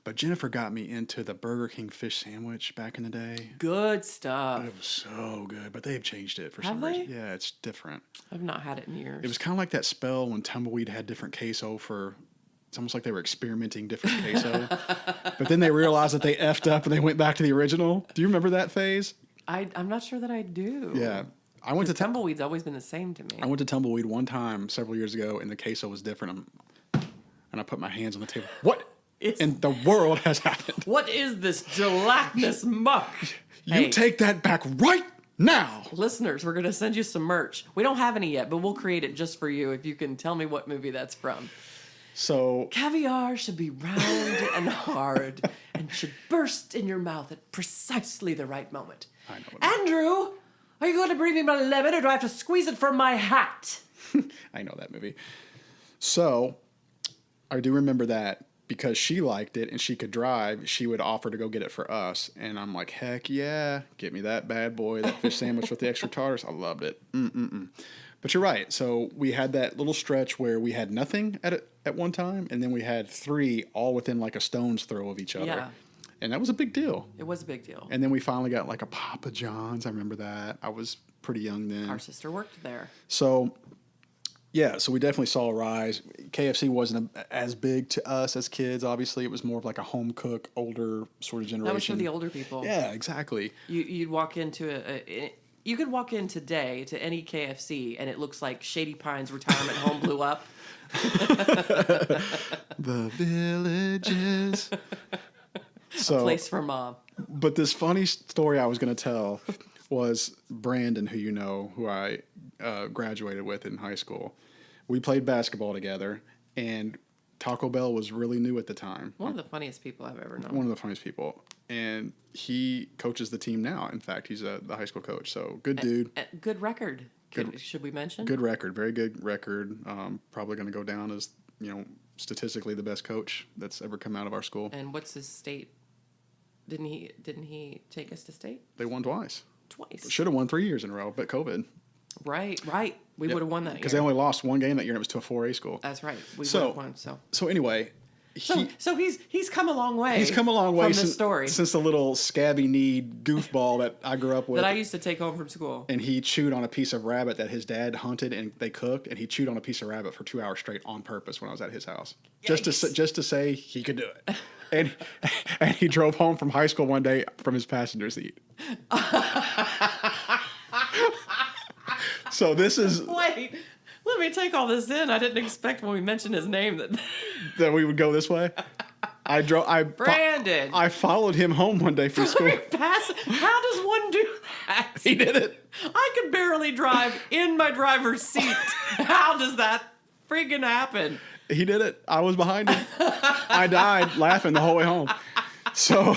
Speaker 1: But Jennifer got me into the Burger King fish sandwich back in the day.
Speaker 2: Good stuff.
Speaker 1: It was so good. But they've changed it for
Speaker 2: have
Speaker 1: some
Speaker 2: they?
Speaker 1: reason. Yeah, it's different.
Speaker 2: I've not had it in years.
Speaker 1: It was kind of like that spell when Tumbleweed had different queso for... It's almost like they were experimenting different queso. But then they realized that they effed up and they went back to the original. Do you remember that phase?
Speaker 2: I'm not sure that I do.
Speaker 1: Yeah. I went to
Speaker 2: Tumbleweed's always been the same to me.
Speaker 1: I went to Tumbleweed one time several years ago, and the queso was different. And I put my hands on the table. What in the world has happened?
Speaker 2: What is this gelatinous muck?
Speaker 1: You take that back right now.
Speaker 2: Listeners, we're going to send you some merch. We don't have any yet, but we'll create it just for you if you can tell me what movie that's from.
Speaker 1: So
Speaker 2: caviar should be round and hard and should burst in your mouth at precisely the right moment.
Speaker 1: I know.
Speaker 2: Andrew, are you going to bring me my lemon, or do I have to squeeze it from my hat?
Speaker 1: I know that movie. So I do remember that because she liked it and she could drive, she would offer to go get it for us. And I'm like, heck yeah, get me that bad boy, that fish sandwich with the extra tartars. I loved it. But you're right. So we had that little stretch where we had nothing at one time, and then we had three all within like a stone's throw of each other.
Speaker 2: Yeah.
Speaker 1: And that was a big deal.
Speaker 2: It was a big deal.
Speaker 1: And then we finally got like a Papa John's. I remember that. I was pretty young then.
Speaker 2: Our sister worked there.
Speaker 1: So, yeah, so we definitely saw a rise. KFC wasn't as big to us as kids, obviously. It was more of like a home cook, older sort of generation.
Speaker 2: That was for the older people.
Speaker 1: Yeah, exactly.
Speaker 2: You'd walk into you could walk in today to any KFC and it looks like Shady Pines retirement home blew up.
Speaker 1: The Villages.
Speaker 2: A place for mom.
Speaker 1: But this funny story I was going to tell was Brandon, who you know, who I graduated with in high school. We played basketball together, and Taco Bell was really new at the time.
Speaker 2: One of the funniest people I've ever known.
Speaker 1: One of the funniest people. And he coaches the team now. In fact, he's the high school coach. So, good dude.
Speaker 2: Good record. Should we mention?
Speaker 1: Good record. Very good record. Probably going to go down as, statistically the best coach that's ever come out of our school.
Speaker 2: And what's his state? Didn't he take us to state?
Speaker 1: They won twice.
Speaker 2: Twice.
Speaker 1: Should have won 3 years in a row, but COVID.
Speaker 2: Right. We would have won that year.
Speaker 1: Because they only lost one game that year, and it was to a 4A school.
Speaker 2: That's right. We would have won,
Speaker 1: So anyway...
Speaker 2: So he's come a long way.
Speaker 1: He's come a long way
Speaker 2: from this story.
Speaker 1: Since the little scabby-kneed goofball that I grew up with.
Speaker 2: That I used to take home from school.
Speaker 1: And he chewed on a piece of rabbit that his dad hunted and they cooked, and he chewed on a piece of rabbit for 2 hours straight on purpose when I was at his house. Just to say he could do it. and he drove home from high school one day from his passenger seat. So this is...
Speaker 2: Wait, let me take all this in. I didn't expect when we mentioned his name
Speaker 1: that we would go this way.
Speaker 2: Brandon.
Speaker 1: I followed him home one day from school.
Speaker 2: How does one do that?
Speaker 1: He did it.
Speaker 2: I could barely drive in my driver's seat. How does that freaking happen?
Speaker 1: He did it. I was behind him. I died laughing the whole way home. So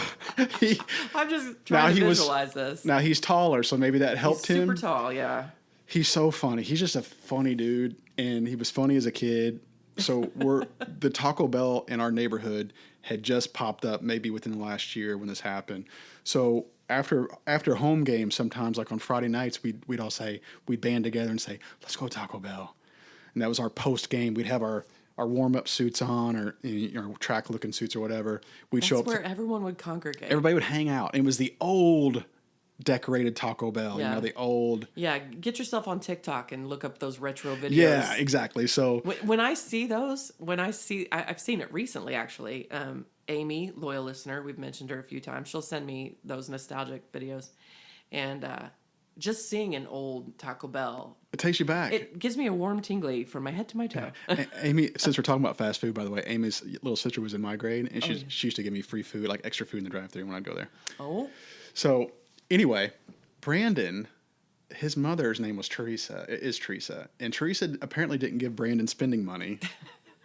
Speaker 2: I'm just trying to visualize this.
Speaker 1: Now he's taller, so maybe that helped him.
Speaker 2: Super tall, yeah.
Speaker 1: He's so funny. He's just a funny dude, and he was funny as a kid. So the Taco Bell in our neighborhood had just popped up maybe within the last year when this happened. So after home games, sometimes like on Friday nights, we'd band together and say, let's go Taco Bell. And that was our post game. We'd have our warm up suits on or track looking suits or whatever. We'd show up.
Speaker 2: That's where everyone would congregate.
Speaker 1: Everybody would hang out. It was the old decorated Taco Bell,
Speaker 2: yeah.
Speaker 1: The old.
Speaker 2: Yeah, get yourself on TikTok and look up those retro videos.
Speaker 1: Yeah, exactly. So
Speaker 2: when I see those, I've seen it recently actually. Amy, loyal listener, we've mentioned her a few times. She'll send me those nostalgic videos, and just seeing an old Taco Bell,
Speaker 1: it takes you back.
Speaker 2: It gives me a warm tingly from my head to my toe.
Speaker 1: Yeah. Amy, since we're talking about fast food, by the way, Amy's little sister was in my grade, and she used to give me free food, like extra food in the drive-thru when I'd go there.
Speaker 2: Oh.
Speaker 1: So anyway, Brandon, his mother's name was Teresa. It is Teresa, and Teresa apparently didn't give Brandon spending money.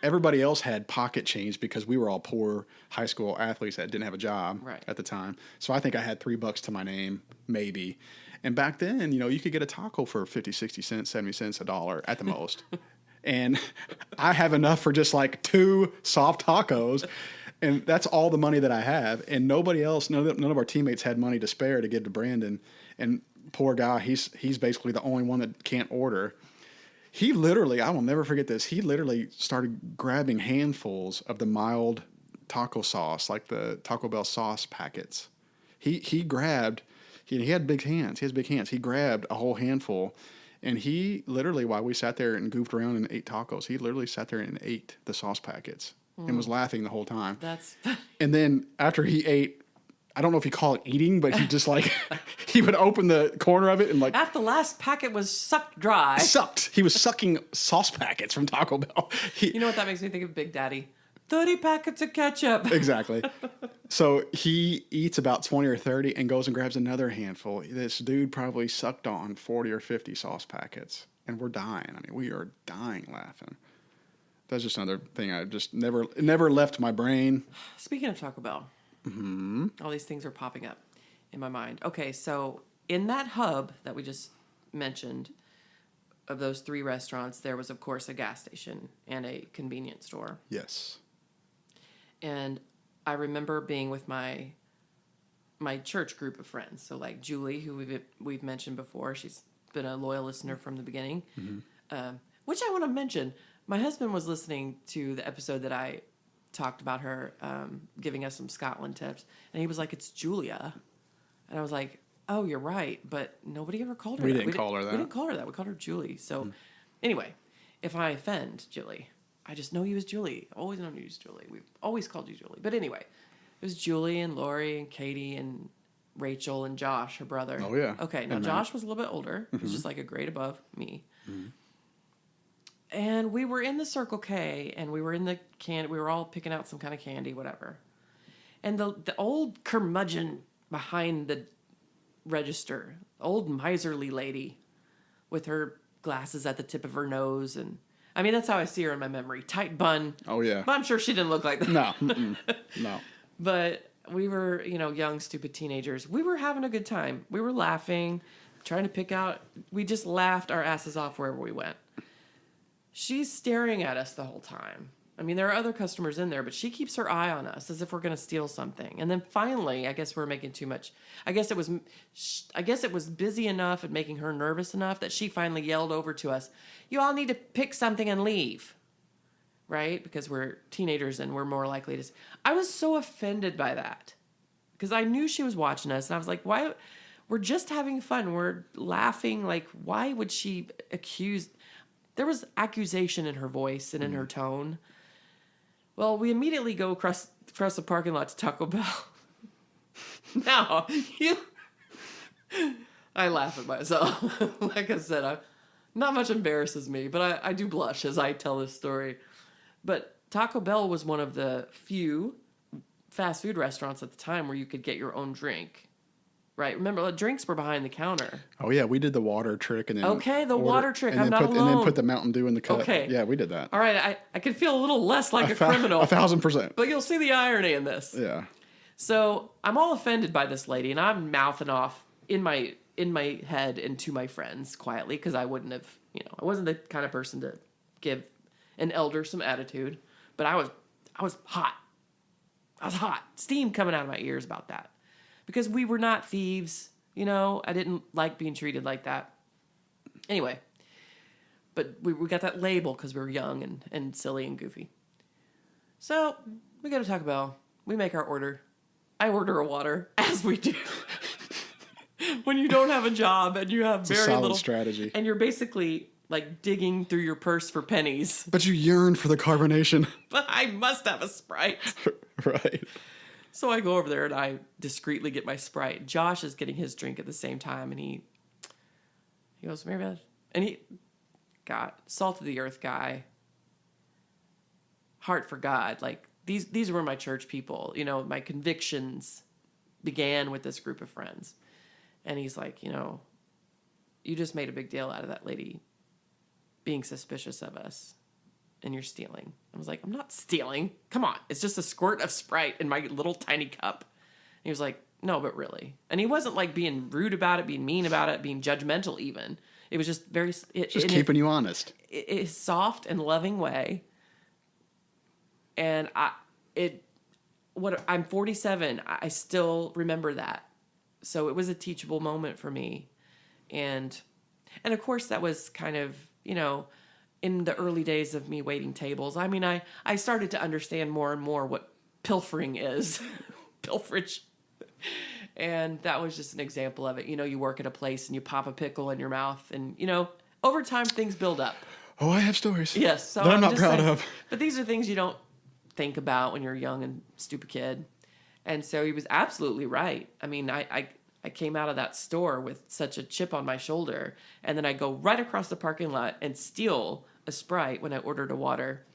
Speaker 1: Everybody else had pocket change because we were all poor high school athletes that didn't have a job at the time. So I think I had $3 to my name, maybe. And back then, you could get a taco for 50, 60 cents, 70 cents, $1 at the most. And I have enough for just like 2 soft tacos. And that's all the money that I have. And nobody else, none of our teammates had money to spare to give to Brandon. And poor guy, he's basically the only one that can't order. He literally, I will never forget this, he literally started grabbing handfuls of the mild taco sauce, like the Taco Bell sauce packets. He grabbed, he had big hands. He has big hands. He grabbed a whole handful, and he literally, while we sat there and goofed around and ate tacos, he literally sat there and ate the sauce packets and was laughing the whole time.
Speaker 2: That's
Speaker 1: And then after he ate, I don't know if you call it eating, but he just like, he would open the corner of it and like...
Speaker 2: After the last packet was sucked dry.
Speaker 1: Sucked. He was sucking sauce packets from Taco Bell.
Speaker 2: You know what that makes me think of? Big Daddy. 30 packets of ketchup.
Speaker 1: Exactly. So he eats about 20 or 30 and goes and grabs another handful. This dude probably sucked on 40 or 50 sauce packets. And we're dying. I mean, we are dying laughing. That's just another thing I just never left my brain.
Speaker 2: Speaking of Taco Bell.
Speaker 1: Mm-hmm.
Speaker 2: All these things are popping up in my mind. Okay, so in that hub that we just mentioned, of those 3 restaurants, there was, of course, a gas station and a convenience store.
Speaker 1: Yes.
Speaker 2: And I remember being with my church group of friends. So, like Julie, who we've mentioned before, she's been a loyal listener from the beginning. Mm-hmm. Which I want to mention. My husband was listening to the episode that I talked about her giving us some Scotland tips, and he was like, "It's Julia," and I was like, "Oh, you're right," but nobody ever called her.
Speaker 1: We didn't call her that.
Speaker 2: We didn't call her that. We called her Julie. So, anyway, if I offend Julie, I just know you as Julie. Always known you as Julie. We've always called you Julie. But anyway, it was Julie and Lori and Katie and Rachel and Josh, her brother.
Speaker 1: Oh yeah.
Speaker 2: Okay, now Josh was a little bit older. He was just like a grade above me. Mm-hmm. And we were in the Circle K, and we were in the candy. We were all picking out some kind of candy, whatever. And the old curmudgeon behind the register, old miserly lady, with her glasses at the tip of her nose, and I mean that's how I see her in my memory. Tight bun.
Speaker 1: Oh yeah.
Speaker 2: But I'm sure she didn't look like that.
Speaker 1: No. No.
Speaker 2: But we were, young, stupid teenagers. We were having a good time. We were laughing, trying to pick out. We just laughed our asses off wherever we went. She's staring at us the whole time. I mean, there are other customers in there, but she keeps her eye on us as if we're going to steal something. And then finally, I guess we're making too much. I guess it was busy enough and making her nervous enough that she finally yelled over to us, "You all need to pick something and leave." Right? Because we're teenagers and we're more likely to. I was so offended by that because I knew she was watching us, and I was like, "Why? We're just having fun. We're laughing. Like, why would she accuse?" There was accusation in her voice and in her tone. Well, we immediately go across the parking lot to Taco Bell. Now, I laugh at myself. Like I said, not much embarrasses me, but I do blush as I tell this story. But Taco Bell was one of the few fast food restaurants at the time where you could get your own drink. Right? Remember, the drinks were behind the counter.
Speaker 1: Oh, yeah. We did the water trick. And then
Speaker 2: okay, the water trick. I'm not alone.
Speaker 1: And then put the Mountain Dew in the cup.
Speaker 2: Okay.
Speaker 1: Yeah, we did that.
Speaker 2: All right. I can feel a little less like a criminal.
Speaker 1: 1,000%.
Speaker 2: But you'll see the irony in this.
Speaker 1: Yeah.
Speaker 2: So I'm all offended by this lady, and I'm mouthing off in my head and to my friends quietly because I wouldn't have, I wasn't the kind of person to give an elder some attitude. But I was hot. I was hot. Steam coming out of my ears about that. Because we were not thieves, I didn't like being treated like that. Anyway, but we got that label because we were young and silly and goofy. So we go to Taco Bell. We make our order. I order a water, as we do. When you don't have a job and you have very little
Speaker 1: strategy.
Speaker 2: And you're basically like digging through your purse for pennies.
Speaker 1: But you yearn for the carbonation.
Speaker 2: But I must have a Sprite.
Speaker 1: Right.
Speaker 2: So I go over there and I discreetly get my Sprite. Josh is getting his drink at the same time, and he goes, Marybeth, and he got salt of the earth guy, heart for God. Like these were my church people. My convictions began with this group of friends, and he's like, you just made a big deal out of that lady being suspicious of us. And you're stealing. I was like, I'm not stealing. Come on. It's just a squirt of Sprite in my little tiny cup. And he was like, no, but really. And he wasn't like being rude about it, being mean about it, being judgmental even. It was just very...
Speaker 1: Just keeping you honest.
Speaker 2: It's soft and loving way. And I'm 47. I still remember that. So it was a teachable moment for me. And of course that was kind of, in the early days of me waiting tables. I mean, I started to understand more and more what pilfering is. Pilferage. And that was just an example of it. You work at a place and you pop a pickle in your mouth and, over time things build up.
Speaker 1: Oh, I have stories.
Speaker 2: Yes. So
Speaker 1: that I'm not proud of.
Speaker 2: But these are things you don't think about when you're a young and stupid kid. And so he was absolutely right. I mean, I came out of that store with such a chip on my shoulder, and then I go right across the parking lot and steal a Sprite when I ordered a water.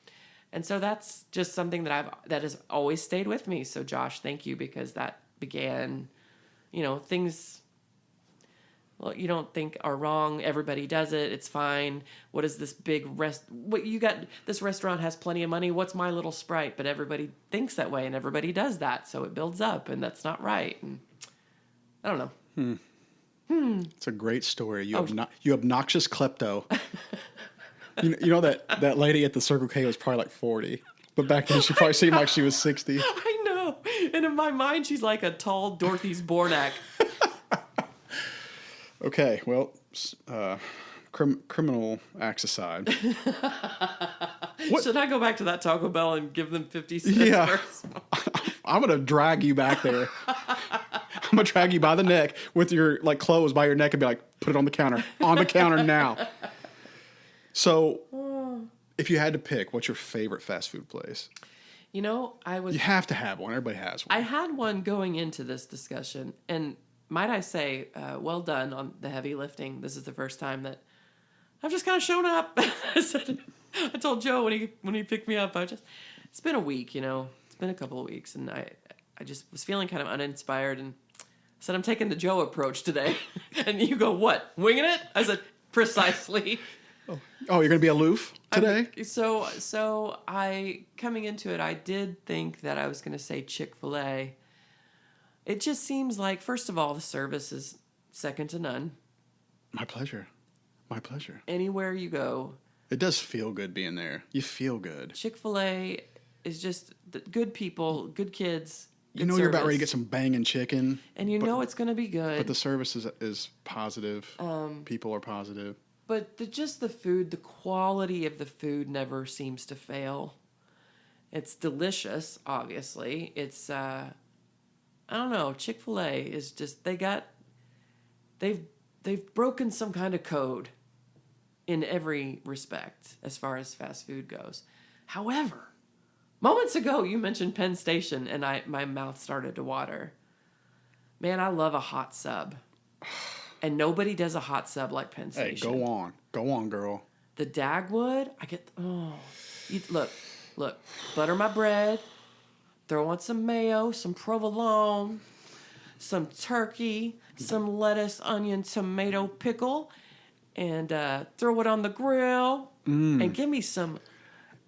Speaker 2: And so that's just something that has always stayed with me. So Josh, thank you, because that began, things, well, you don't think are wrong. Everybody does it. It's fine. What is this big what you got? This restaurant has plenty of money. What's my little Sprite? But everybody thinks that way and everybody does that. So it builds up, and that's not right. And I don't know.
Speaker 1: It's a great story. You obnoxious klepto. you know that lady at the Circle K was probably like 40, but back then she probably seemed like she was 60.
Speaker 2: I know. And in my mind, she's like a tall Dorothy Zbornak.
Speaker 1: Okay, well, criminal acts aside.
Speaker 2: Should I go back to that Taco Bell and give them 50 cents first?
Speaker 1: I'm going to drag you back there. I'm going to drag you by the neck with your clothes by your neck and be like, put it on the counter. On the counter now. So, if you had to pick, what's your favorite fast food place?
Speaker 2: You
Speaker 1: have to have one. Everybody has one.
Speaker 2: I had one going into this discussion, and might I say, well done on the heavy lifting. This is the first time that I've just kind of shown up. I told Joe when he picked me up, it's been a week, it's been a couple of weeks, and I just was feeling kind of uninspired, and I said, I'm taking the Joe approach today. And you go, what, winging it? I said, precisely.
Speaker 1: Oh, you're going to be aloof today?
Speaker 2: So coming into it, I did think that I was going to say Chick-fil-A. It just seems like, first of all, the service is second to none.
Speaker 1: My pleasure. My pleasure.
Speaker 2: Anywhere you go.
Speaker 1: It does feel good being there. You feel good.
Speaker 2: Chick-fil-A is just good people, good kids.
Speaker 1: You know, you're about ready to get some banging chicken.
Speaker 2: And know it's going to be good.
Speaker 1: But the service is positive. People are positive.
Speaker 2: But just the food, the quality of the food never seems to fail. It's delicious, obviously. It's, I don't know, Chick-fil-A is just, they've broken some kind of code in every respect as far as fast food goes. However, Moments ago, you mentioned Penn Station, and my mouth started to water. Man, I love a hot sub. And nobody does a hot sub like Penn
Speaker 1: Hey,
Speaker 2: Station.
Speaker 1: go on, girl.
Speaker 2: The Dagwood, look, butter my bread, throw on some mayo, some provolone, some turkey, some lettuce, onion, tomato, pickle, and throw it on the grill, and give me some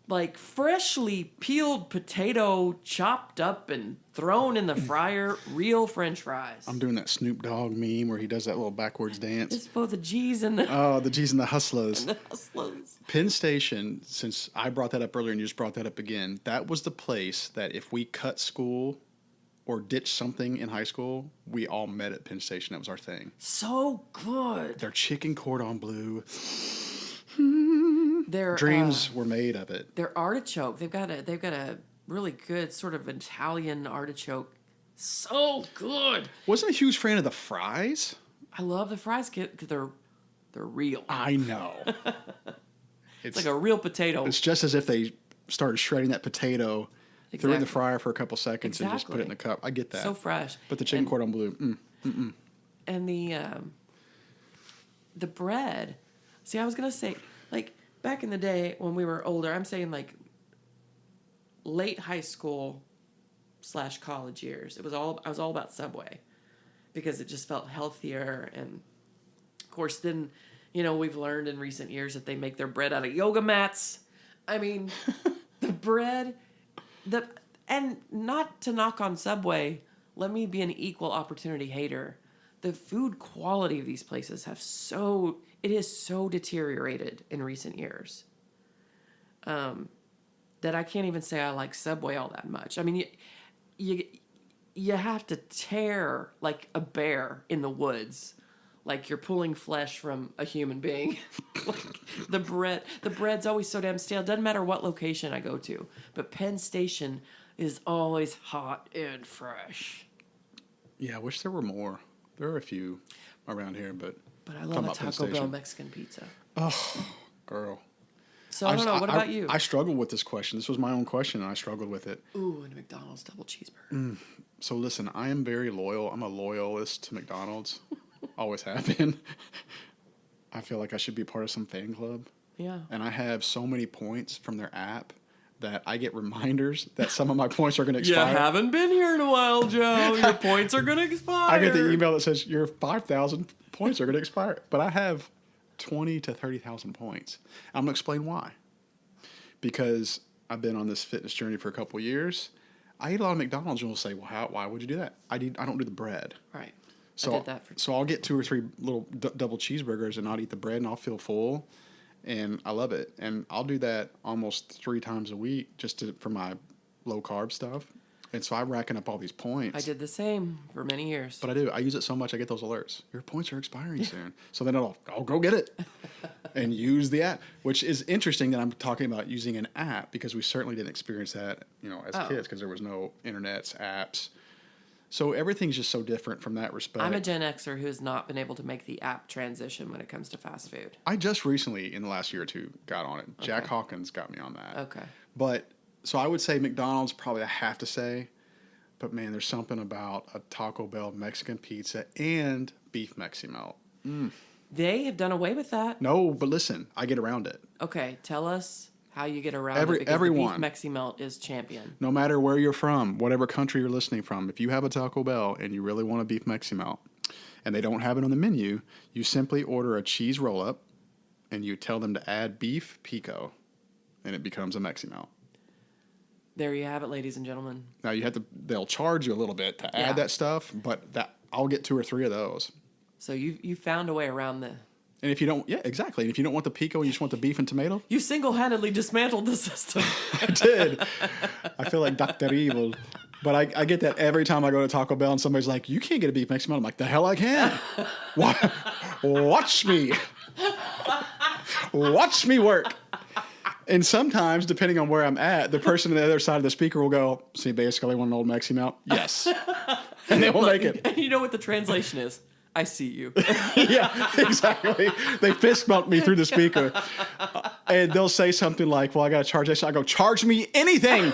Speaker 2: like freshly peeled potato chopped up and thrown in the fryer, real French fries.
Speaker 1: I'm doing that Snoop Dogg meme where he does that little backwards dance.
Speaker 2: It's for the G's and the
Speaker 1: the G's and the hustlers.
Speaker 2: and the hustlers.
Speaker 1: Penn Station, since I brought that up earlier and you just brought that up again, that was the place that if we cut school or ditched something in high school, we all met at Penn Station. That was our thing.
Speaker 2: So good.
Speaker 1: Their chicken cordon bleu.
Speaker 2: Their
Speaker 1: Dreams were made of it.
Speaker 2: Their artichoke. They've got a really good sort of Italian artichoke. So good.
Speaker 1: Wasn't a huge fan of the fries.
Speaker 2: I love the fries because they're real.
Speaker 1: I know.
Speaker 2: It's like a real potato.
Speaker 1: It's just as if they started shredding that potato, threw it in the fryer for a couple seconds, and just put it in the cup. I get that.
Speaker 2: So fresh.
Speaker 1: But the chicken cordon bleu,
Speaker 2: And the bread. See, I was gonna say, like, back in the day when we were older, I'm saying like late high school / college years. I was all about Subway because it just felt healthier. And of course, then, we've learned in recent years that they make their bread out of yoga mats. I mean, the bread, and not to knock on Subway, let me be an equal opportunity hater. The food quality of these places it has so deteriorated in recent years that I can't even say I like Subway all that much. I mean, you have to tear like a bear in the woods, like you're pulling flesh from a human being. Like the bread's always so damn stale. Doesn't matter what location I go to, but Penn Station is always hot and fresh.
Speaker 1: Yeah, I wish there were more. There are a few around here, but
Speaker 2: I love a Taco Bell Mexican pizza.
Speaker 1: Oh, girl.
Speaker 2: So I don't know. What about you?
Speaker 1: I struggled with this question. This was my own question, and I struggled with it.
Speaker 2: Ooh, and a McDonald's double cheeseburger.
Speaker 1: So listen, I am very loyal. I'm a loyalist to McDonald's. Always have been. I feel like I should be part of some fan club.
Speaker 2: Yeah.
Speaker 1: And I have so many points from their app that I get reminders that some of my points are going to expire.
Speaker 2: You haven't been here in a while, Joe. Your points are going to expire.
Speaker 1: I get the email that says your 5,000 points are going to expire. But I have 20 to 30,000 points. I'm going to explain why. Because I've been on this fitness journey for a couple of years. I eat a lot of McDonald's and will say, well, why would you do that? I don't do the bread.
Speaker 2: Right.
Speaker 1: So,
Speaker 2: I did that
Speaker 1: so I'll get 2 or 3 little double cheeseburgers and not eat the bread and I'll feel full. And I love it. And I'll do that almost 3 times a week for my low carb stuff. And so I'm racking up all these points.
Speaker 2: I did the same for many years.
Speaker 1: But I do. I use it so much I get those alerts. Your points are expiring soon. So then I'll go get it and use the app, which is interesting that I'm talking about using an app because we certainly didn't experience that, as kids because there was no internets, apps. So everything's just so different from that respect.
Speaker 2: I'm a Gen Xer who has not been able to make the app transition when it comes to fast food.
Speaker 1: I just recently, in the last year or two, got on it. Okay. Jack Hawkins got me on that.
Speaker 2: Okay.
Speaker 1: But, so I would say McDonald's probably I have to say. But, man, there's something about a Taco Bell Mexican pizza and beef Mexi Melt.
Speaker 2: They have done away with that.
Speaker 1: No, but listen, I get around it.
Speaker 2: Okay, tell us how you get around it because
Speaker 1: everyone.
Speaker 2: the beef Mexi Melt is champion.
Speaker 1: No matter where you're from, whatever country you're listening from, if you have a Taco Bell and you really want a beef Mexi Melt and they don't have it on the menu, you simply order a cheese roll-up and you tell them to add beef pico and it becomes a Mexi Melt.
Speaker 2: There you have it, ladies and gentlemen.
Speaker 1: Now they'll charge you a little bit to add that stuff, but I'll get 2 or 3 of those.
Speaker 2: So you found a way around the...
Speaker 1: And if you don't, yeah, exactly. And if you don't want the pico and you just want the beef and tomato.
Speaker 2: You single-handedly dismantled the system.
Speaker 1: I did. I feel like Dr. Evil. But I get that every time I go to Taco Bell and somebody's like, you can't get a beef Mexican Melt. I'm like, the hell I can. Watch me. Watch me work. And sometimes, depending on where I'm at, the person on the other side of the speaker will go, see, basically want an old Mexi Melt? Yes. And they will make it.
Speaker 2: And you know what the translation is? I see you.
Speaker 1: Yeah, exactly. They fist bumped me through the speaker. And they'll say something like, well, I got to charge extra. I go, charge me anything,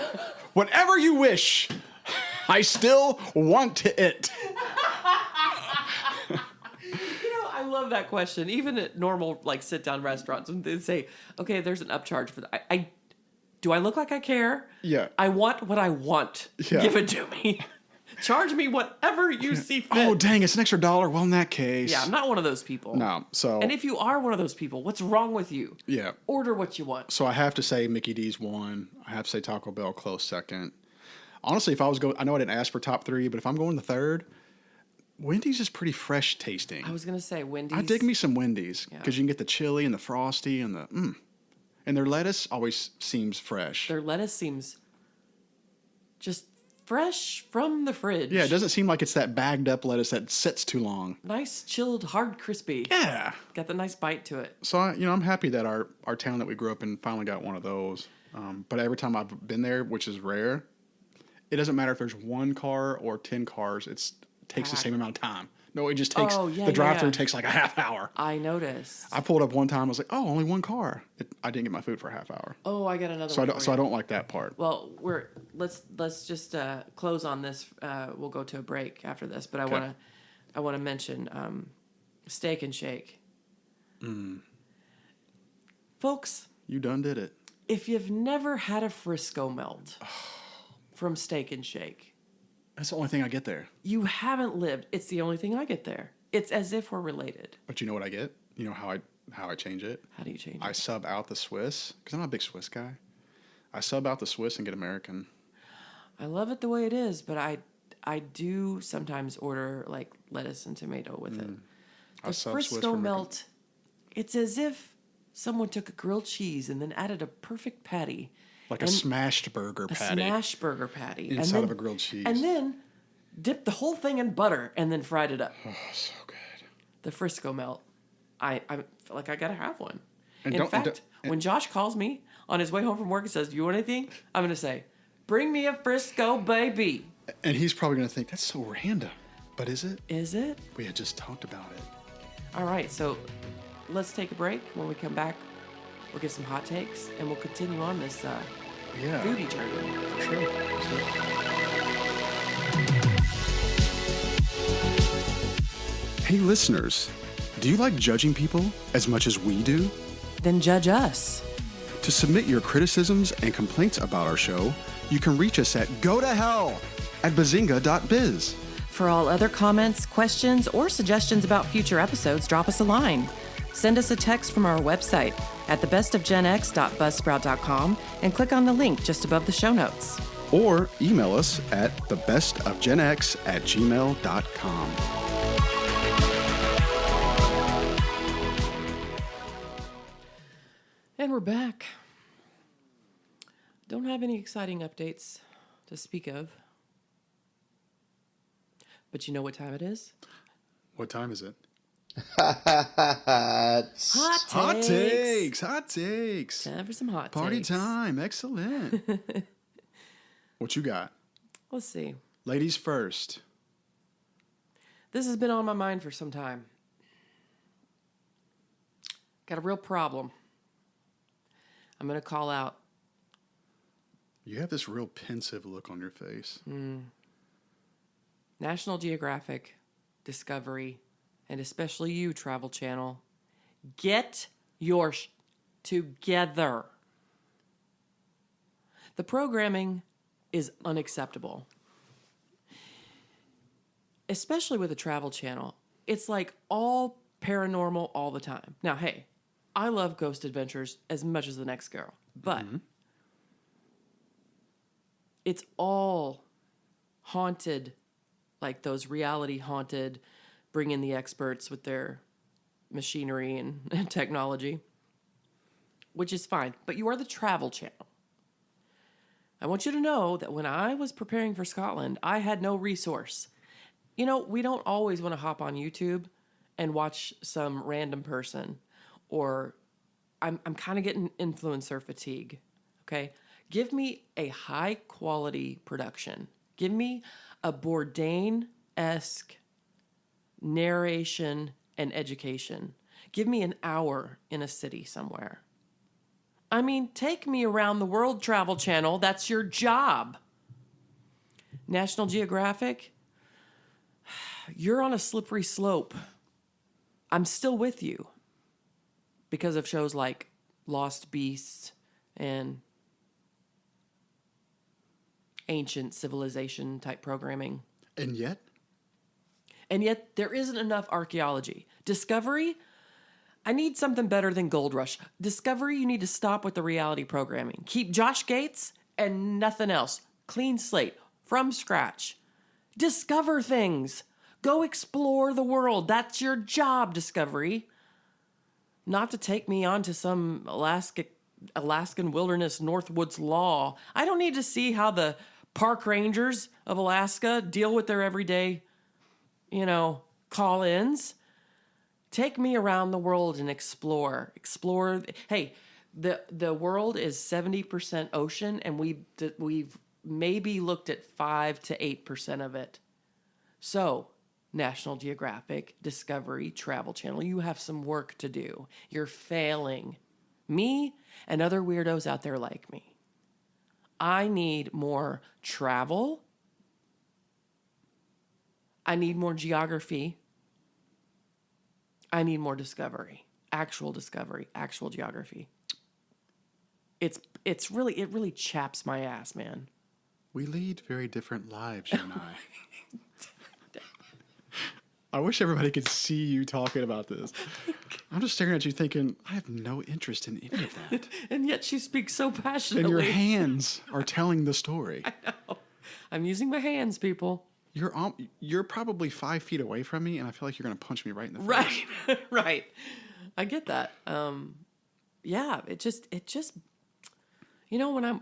Speaker 1: whatever you wish. I still want it.
Speaker 2: I love that question. Even at normal, like, sit-down restaurants, when they say, okay, there's an upcharge for that. Do I look like I care?
Speaker 1: Yeah.
Speaker 2: I want what I want.
Speaker 1: Yeah.
Speaker 2: Give it to me. Charge me whatever you see fit.
Speaker 1: Oh, dang, it's an extra $1. Well, in that case.
Speaker 2: Yeah, I'm not one of those people.
Speaker 1: No, so.
Speaker 2: And if you are one of those people, what's wrong with you?
Speaker 1: Yeah.
Speaker 2: Order what you want.
Speaker 1: So I have to say Mickey D's one. I have to say Taco Bell close second. Honestly, if I was going, I know I didn't ask for top 3, but if I'm going the third, Wendy's is pretty fresh tasting.
Speaker 2: I was going to say Wendy's.
Speaker 1: I dig me some Wendy's because you can get the chili and the frosty and the and their lettuce always seems fresh.
Speaker 2: Their lettuce seems just fresh from the fridge.
Speaker 1: Yeah, it doesn't seem like it's that bagged up lettuce that sits too long.
Speaker 2: Nice, chilled, hard, crispy.
Speaker 1: Yeah.
Speaker 2: Got the nice bite to it.
Speaker 1: So, I'm happy that our town that we grew up in finally got one of those. But every time I've been there, which is rare, it doesn't matter if there's 1 car or 10 cars. It takes the same amount of time. No, it just takes, the drive-thru takes like a half hour.
Speaker 2: I noticed.
Speaker 1: I pulled up one time, I was like, oh, only 1 car. I didn't get my food for a half hour.
Speaker 2: Oh, I got another
Speaker 1: one.
Speaker 2: for
Speaker 1: So
Speaker 2: you.
Speaker 1: I don't like that part.
Speaker 2: Well, let's just close on this. We'll go to a break after this, but I want to mention Steak and Shake. Folks,
Speaker 1: you done did it.
Speaker 2: If you've never had a Frisco melt from Steak and Shake,
Speaker 1: that's the only thing I get there.
Speaker 2: You haven't lived. It's the only thing I get there. It's as if we're related.
Speaker 1: But you know what I get? You know how I change it?
Speaker 2: How do you change it?
Speaker 1: I sub out the Swiss, because I'm not a big Swiss guy. I sub out the Swiss and get American.
Speaker 2: I love it the way it is, but I do sometimes order like lettuce and tomato with it. The Frisco melt, it's as if someone took a grilled cheese and then added a perfect patty.
Speaker 1: Like a smashed burger patty.
Speaker 2: A smashed burger patty.
Speaker 1: Inside of a grilled cheese.
Speaker 2: And then dipped the whole thing in butter and then fried it up.
Speaker 1: Oh, so good.
Speaker 2: The Frisco melt. I feel like I got to have one.
Speaker 1: And
Speaker 2: in fact, when Josh calls me on his way home from work and says, do you want anything? I'm going to say, bring me a Frisco, baby.
Speaker 1: And he's probably going to think, that's so random. But is it?
Speaker 2: Is it?
Speaker 1: We had just talked about it.
Speaker 2: All right, so let's take a break. When we come back, we'll get some hot takes, and we'll continue on this foodie journey.
Speaker 1: For sure. Hey, listeners, do you like judging people as much as we do?
Speaker 2: Then judge us.
Speaker 1: To submit your criticisms and complaints about our show, you can reach us at gotohell@bazinga.biz.
Speaker 2: For all other comments, questions, or suggestions about future episodes, drop us a line. Send us a text from our website at thebestofgenx.buzzsprout.com and click on the link just above the show notes.
Speaker 1: Or email us at thebestofgenx@gmail.com.
Speaker 2: And we're back. Don't have any exciting updates to speak of. But you know what time it is?
Speaker 1: What time is it?
Speaker 2: Hot takes.
Speaker 1: Hot takes.
Speaker 2: Time for some hot
Speaker 1: Party
Speaker 2: takes.
Speaker 1: time. Excellent. What you got?
Speaker 2: Let's see.
Speaker 1: Ladies first.
Speaker 2: This has been on my mind for some time. Got a real problem. I'm going to call out.
Speaker 1: You have this real pensive look on your face.
Speaker 2: National Geographic, Discovery, and especially you, Travel Channel, get your together. The programming is unacceptable. Especially with the Travel Channel. It's like all paranormal all the time. Now, hey, I love Ghost Adventures as much as the next girl, but it's all haunted, like those reality haunted, bring in the experts with their machinery and technology, which is fine. But you are the Travel Channel. I want you to know that when I was preparing for Scotland, I had no resource. You know, we don't always want to hop on YouTube and watch some random person, or I'm kind of getting influencer fatigue, okay? Give me a high-quality production. Give me a Bourdain-esque narration and education. Give me an hour in a city somewhere. I mean, take me around the world, Travel Channel. That's your job. National Geographic, you're on a slippery slope. I'm still with you because of shows like Lost Beasts and ancient civilization type programming.
Speaker 1: And yet,
Speaker 2: there isn't enough archaeology. Discovery, I need something better than Gold Rush. Discovery, you need to stop with the reality programming. Keep Josh Gates and nothing else. Clean slate, from scratch. Discover things. Go explore the world. That's your job, Discovery. Not to take me on to some Alaskan wilderness Northwoods law. I don't need to see how the park rangers of Alaska deal with their everyday, call-ins. Take me around the world and explore. Hey, the world is 70% ocean, and we've maybe looked at 5 to 8% of it. So, National Geographic, Discovery, Travel Channel, you have some work to do. You're failing me and other weirdos out there like me. I need more travel. I need more geography. I need more discovery, actual geography. It really chaps my ass, man.
Speaker 1: we lead very different lives, you and I. I wish everybody could see you talking about this. I'm just staring at you thinking, I have no interest in any of that.
Speaker 2: And yet she speaks so passionately.
Speaker 1: And your hands are telling the story.
Speaker 2: I know. I'm using my hands, people.
Speaker 1: You're probably 5 feet away from me, and I feel like you're going to punch me right in the face.
Speaker 2: Right, right. I get that. Yeah, it just, when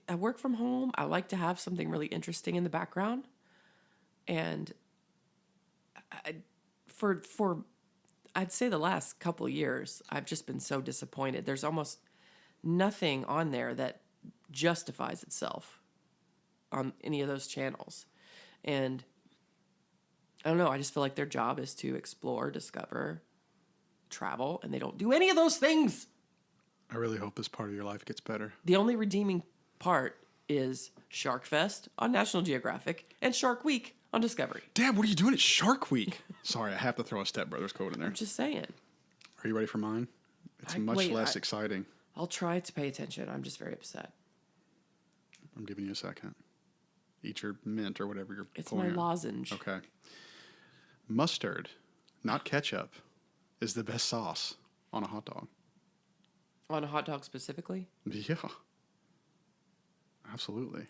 Speaker 2: I work from home, I like to have something really interesting in the background, and I'd say the last couple of years, I've just been so disappointed. There's almost nothing on there that justifies itself on any of those channels. And I don't know, I just feel like their job is to explore, discover, travel, and they don't do any of those things.
Speaker 1: I really hope this part of your life gets better.
Speaker 2: The only redeeming part is Shark Fest on National Geographic and Shark Week on Discovery.
Speaker 1: Dad, what are you doing at Shark Week? Sorry, I have to throw a Step Brothers quote in there.
Speaker 2: I'm just saying.
Speaker 1: Are you ready for mine? It's much less exciting.
Speaker 2: I'll try to pay attention. I'm just very upset.
Speaker 1: I'm giving you a second. Eat your mint or whatever you're
Speaker 2: It's
Speaker 1: pulling
Speaker 2: my
Speaker 1: out.
Speaker 2: lozenge.
Speaker 1: Okay. Mustard, not ketchup, is the best sauce on a hot dog.
Speaker 2: On a hot dog specifically?
Speaker 1: Yeah. Absolutely.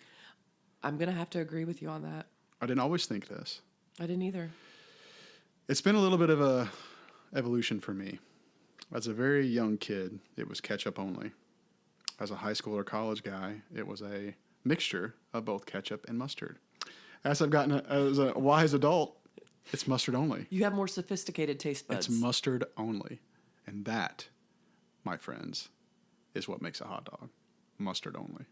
Speaker 2: I'm going to have to agree with you on that.
Speaker 1: I didn't always think this.
Speaker 2: I didn't either.
Speaker 1: It's been a little bit of a evolution for me. As a very young kid, it was ketchup only. As a high school or college guy, it was a mixture of both ketchup and mustard. As I've gotten as a wise adult, it's mustard only.
Speaker 2: You have more sophisticated taste buds.
Speaker 1: It's mustard only. And that, my friends, is what makes a hot dog. Mustard only.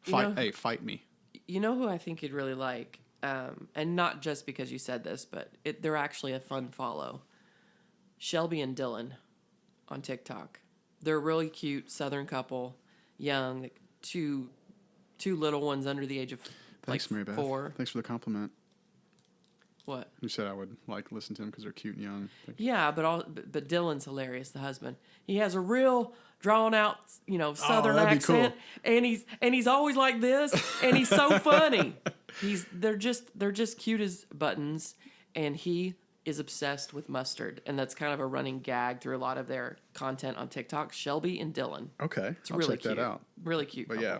Speaker 1: Fight me.
Speaker 2: You know who I think you'd really like? And not just because you said this, but they're actually a fun follow. Shelby and Dylan on TikTok. They're a really cute Southern couple, young, like two little ones under the age of
Speaker 1: Thanks, Mary Beth.
Speaker 2: 4.
Speaker 1: Thanks for the compliment.
Speaker 2: What?
Speaker 1: You said I would listen to them because they're cute and young.
Speaker 2: Yeah, but Dylan's hilarious, the husband. He has a real drawn out, Southern accent, cool. and he's always like this, and he's so funny. They're just cute as buttons, and he is obsessed with mustard, and that's kind of a running gag through a lot of their content on TikTok. Shelby and Dylan.
Speaker 1: Okay,
Speaker 2: it's
Speaker 1: I'll
Speaker 2: really
Speaker 1: check
Speaker 2: cute.
Speaker 1: that out.
Speaker 2: Really cute.
Speaker 1: But
Speaker 2: couple.
Speaker 1: yeah,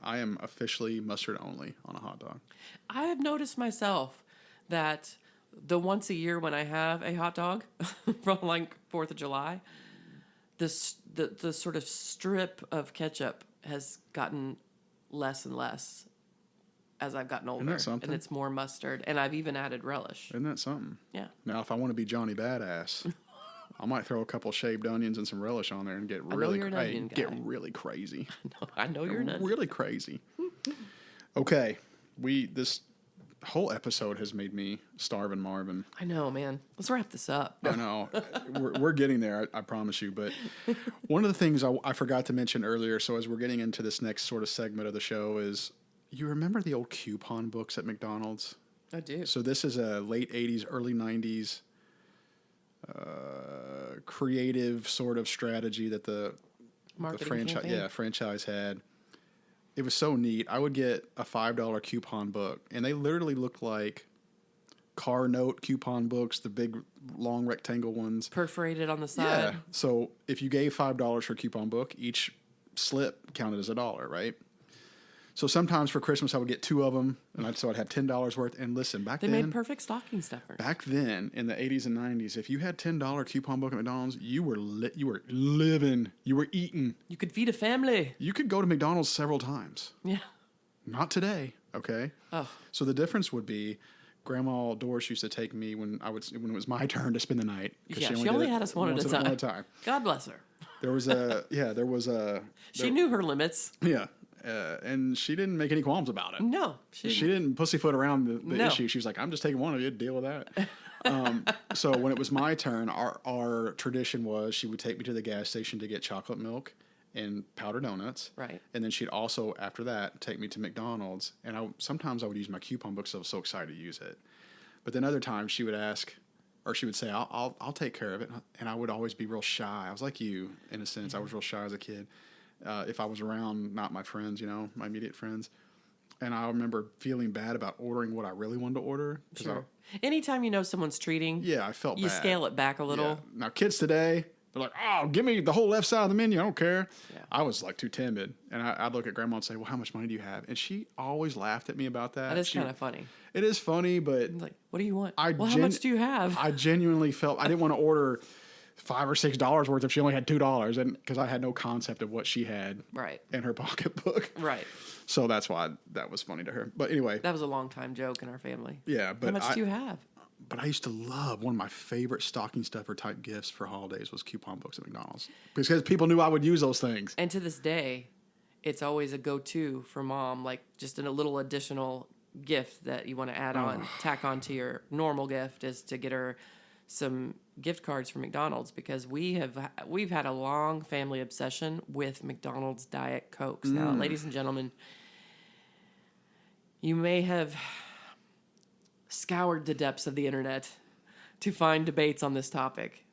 Speaker 1: I am officially mustard only on a hot dog.
Speaker 2: I have noticed myself that the once a year when I have a hot dog from 4th of July, the sort of strip of ketchup has gotten less and less as I've gotten older.
Speaker 1: Isn't that something?
Speaker 2: And it's more mustard, and I've even added relish.
Speaker 1: Isn't that something?
Speaker 2: Yeah.
Speaker 1: Now, if I want to be Johnny Badass, I might throw a couple shaved onions and some relish on there and get really crazy.
Speaker 2: I know you're an onion.
Speaker 1: Really crazy. Okay, whole episode has made me starving Marvin.
Speaker 2: I know, man. Let's wrap this up.
Speaker 1: I know. We're getting there, I promise you. But one of the things I forgot to mention earlier, so as we're getting into this next sort of segment of the show, is you remember the old coupon books at McDonald's?
Speaker 2: I do.
Speaker 1: So this is a late 80s, early 90s creative sort of strategy that the franchise had. It was so neat. I would get a $5 coupon book, and they literally looked like car note coupon books, the big long rectangle ones.
Speaker 2: Perforated on the side.
Speaker 1: Yeah. So if you gave $5 for a coupon book, each slip counted as $1, right? So sometimes for Christmas I would get 2 of them, and so I'd have $10 worth. And listen,
Speaker 2: they made perfect stocking stuffers.
Speaker 1: Back then in the 80s and 90s, if you had $10 coupon book at McDonald's, you were living, you were eating.
Speaker 2: You could feed a family.
Speaker 1: You could go to McDonald's several times.
Speaker 2: Yeah.
Speaker 1: Not today, okay?
Speaker 2: Oh.
Speaker 1: So the difference would be, Grandma Doris used to take me when it was my turn to spend the night.
Speaker 2: Yeah, she only had us one at a time. God bless her.
Speaker 1: There was a.
Speaker 2: She knew her limits.
Speaker 1: Yeah. And she didn't make any qualms about it.
Speaker 2: No.
Speaker 1: She didn't pussyfoot around the issue. She was like, I'm just taking one of you, deal with that. So when it was my turn, our tradition was she would take me to the gas station to get chocolate milk and powdered donuts.
Speaker 2: Right.
Speaker 1: And then she'd also, after that, take me to McDonald's. And sometimes I would use my coupon book, so I was so excited to use it. But then other times she would ask, or she would say, I'll take care of it. And I would always be real shy. I was like you, in a sense. I was real shy as a kid. If I was around, not my friends, my immediate friends. And I remember feeling bad about ordering what I really wanted to order.
Speaker 2: Sure. Anytime you know someone's treating,
Speaker 1: I felt bad.
Speaker 2: You scale it back a little.
Speaker 1: Yeah. Now, kids today, they're like, oh, give me the whole left side of the menu. I don't care.
Speaker 2: Yeah.
Speaker 1: I was like too timid. And I'd look at Grandma and say, well, how much money do you have? And she always laughed at me about that.
Speaker 2: That is kind of funny.
Speaker 1: It is funny, but...
Speaker 2: It's like, what do you want?
Speaker 1: How
Speaker 2: much do you have?
Speaker 1: I genuinely felt... I didn't want to order $5 or $6 worth if she only had $2, and because I had no concept of what she had in her pocketbook.
Speaker 2: Right.
Speaker 1: So that's why that was funny to her. But anyway,
Speaker 2: that was a long time joke in our family.
Speaker 1: Yeah, but
Speaker 2: how much do you have?
Speaker 1: But I used to love, one of my favorite stocking stuffer type gifts for holidays was coupon books at McDonald's, because people knew I would use those things.
Speaker 2: And to this day, it's always a go-to for Mom, like just a little additional gift that you want to tack on to your normal gift, is to get her some gift cards from McDonald's, because we've had a long family obsession with McDonald's Diet Cokes. Now, ladies and gentlemen, you may have scoured the depths of the internet to find debates on this topic,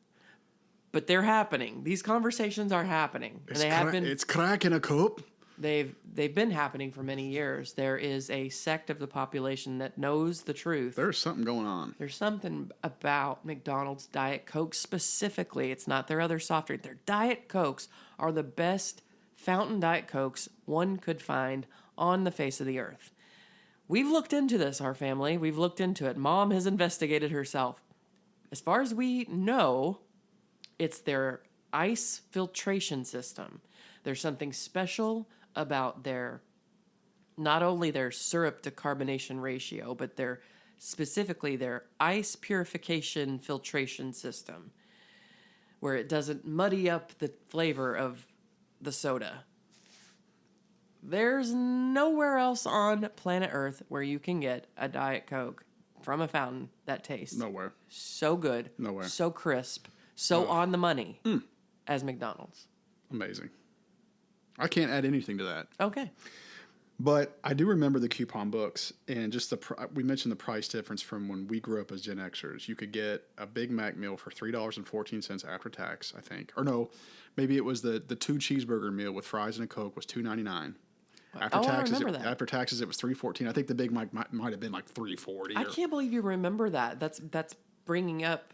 Speaker 2: but they're happening. These conversations are happening.
Speaker 1: It's cracking a cup.
Speaker 2: They've been happening for many years. There is a sect of the population that knows the truth.
Speaker 1: There's something going on.
Speaker 2: There's something about McDonald's Diet Coke specifically. It's not their other soft drink. Their Diet Cokes are the best fountain Diet Cokes one could find on the face of the earth. We've looked into this, our family. We've looked into it. Mom has investigated herself. As far as we know, it's their ice filtration system. There's something special about not only their syrup to carbonation ratio, but specifically their ice purification filtration system, where it doesn't muddy up the flavor of the soda. There's nowhere else on planet Earth where you can get a Diet Coke from a fountain that tastes so good, so crisp, so on the money as McDonald's.
Speaker 1: Amazing. I can't add anything to that.
Speaker 2: Okay.
Speaker 1: But I do remember the coupon books, and just we mentioned the price difference from when we grew up as Gen Xers. You could get a Big Mac meal for $3.14 after tax, I think. Or no, maybe it was the 2 cheeseburger meal with fries and a Coke was $2.99. After taxes, it was $3.14. I think the Big Mac might have been like $3.40.
Speaker 2: I can't believe you remember that. That's bringing up.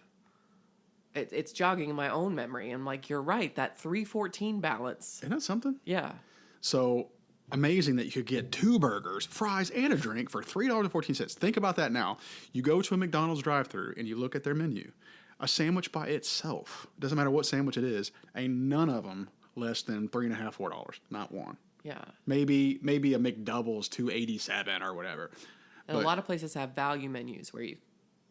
Speaker 2: It's jogging in my own memory. I'm like, you're right. That $3.14 balance.
Speaker 1: Isn't that something?
Speaker 2: Yeah.
Speaker 1: So amazing that you could get 2 burgers, fries, and a drink for $3.14. Think about that now. You go to a McDonald's drive-thru and you look at their menu. A sandwich by itself, doesn't matter what sandwich it is, ain't none of them less than $3.50, $4. Not one.
Speaker 2: Yeah.
Speaker 1: Maybe a McDoubles $2.87 or whatever.
Speaker 2: And a lot of places have value menus where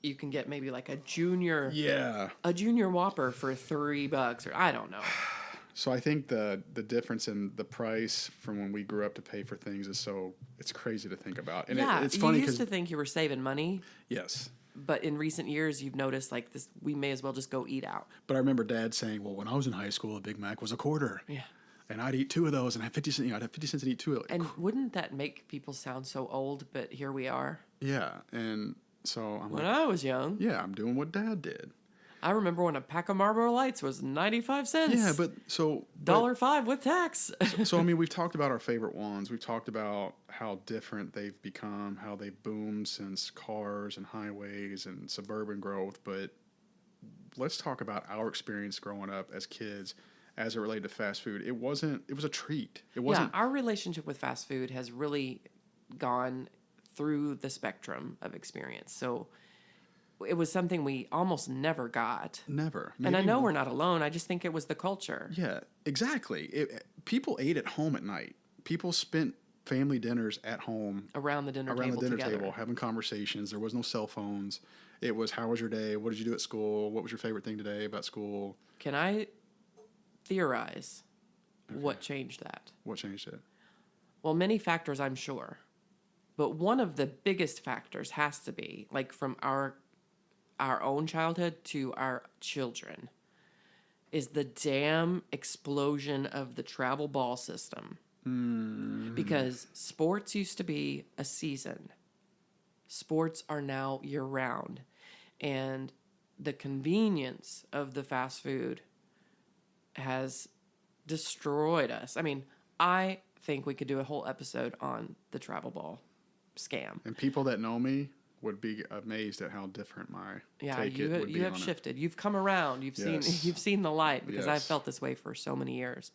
Speaker 2: you can get maybe like a junior Whopper for $3, or I don't know.
Speaker 1: So I think the difference in the price from when we grew up to pay for things is it's crazy to think about. And
Speaker 2: Yeah,
Speaker 1: it's
Speaker 2: you
Speaker 1: funny
Speaker 2: used
Speaker 1: because
Speaker 2: to think you were saving money,
Speaker 1: yes,
Speaker 2: but in recent years, you've noticed like this. We may as well just go eat out.
Speaker 1: but I remember Dad saying, "Well, when I was in high school, a Big Mac was a quarter,
Speaker 2: Yeah.
Speaker 1: and I'd eat two of those, and I had 50 cents. You know, I'd have 50 cents to eat two of them."
Speaker 2: And wouldn't that make people sound so old? But here we are.
Speaker 1: Yeah, and so I'm
Speaker 2: When
Speaker 1: like,
Speaker 2: I was young,
Speaker 1: yeah, I'm doing what Dad did.
Speaker 2: I remember when a pack of Marlboro Lights was 95 cents.
Speaker 1: Yeah, but so
Speaker 2: $1.05 with tax.
Speaker 1: So I mean, we've talked about our favorite ones. We've talked about how different they've become, how they've boomed since cars and highways and suburban growth. But let's talk about our experience growing up as kids, as it related to fast food. It was a treat. It wasn't.
Speaker 2: Yeah, our relationship with fast food has really gone through the spectrum of experience. So it was something we almost never got.
Speaker 1: Never.
Speaker 2: And I
Speaker 1: Maybe
Speaker 2: know we're not alone. I just think it was the culture.
Speaker 1: Yeah, exactly. People ate at home at night. People spent family dinners at home
Speaker 2: Around the dinner together.
Speaker 1: table, having conversations. There was no cell phones. It was, how was your day? What did you do at school? What was your favorite thing today about school?
Speaker 2: Can I theorize what changed that?
Speaker 1: What changed it?
Speaker 2: Well, many factors, I'm sure. But one of the biggest factors has to be, like from our own childhood to our children, is the damn explosion of the travel ball system. Because sports used to be a season. Sports are now year-round. And the convenience of the fast food has destroyed us. I mean, I think we could do a whole episode on the travel ball scam.
Speaker 1: And people that know me would be amazed at how different my take it would be.
Speaker 2: You have
Speaker 1: on
Speaker 2: shifted. You've come around. You've
Speaker 1: Yes.
Speaker 2: seen the light, because I've
Speaker 1: Yes.
Speaker 2: felt this way for so many years.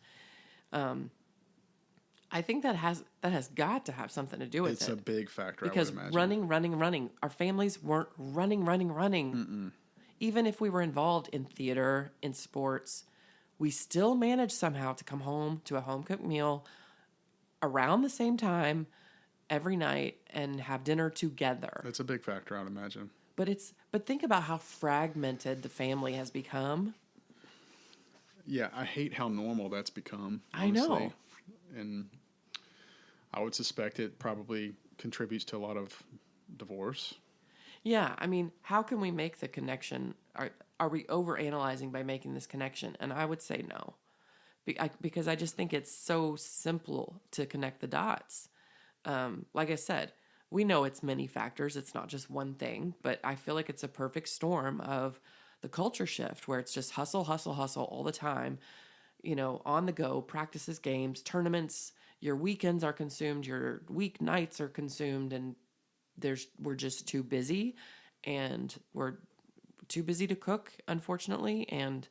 Speaker 2: I think that has got to have something to do with
Speaker 1: It's
Speaker 2: it.
Speaker 1: a big factor,
Speaker 2: Because
Speaker 1: I would imagine.
Speaker 2: running. Our families weren't running.
Speaker 1: Mm-mm.
Speaker 2: Even if we were involved in theater, in sports, we still managed somehow to come home to a home-cooked meal around the same time every night and have dinner together.
Speaker 1: It's a big factor, I would imagine.
Speaker 2: But think about how fragmented the family has become.
Speaker 1: Yeah, I hate how normal that's become.
Speaker 2: I know.
Speaker 1: Honestly. And I would suspect it probably contributes to a lot of divorce.
Speaker 2: Yeah, I mean, how can we make the connection? Are we overanalyzing by making this connection? And I would say no. Because I just think it's so simple to connect the dots. Like I said, we know it's many factors. It's not just one thing, but I feel like it's a perfect storm of the culture shift where it's just hustle, hustle, hustle all the time, on the go, practices, games, tournaments, your weekends are consumed, your weeknights are consumed, and we're just too busy, and we're too busy to cook, unfortunately, and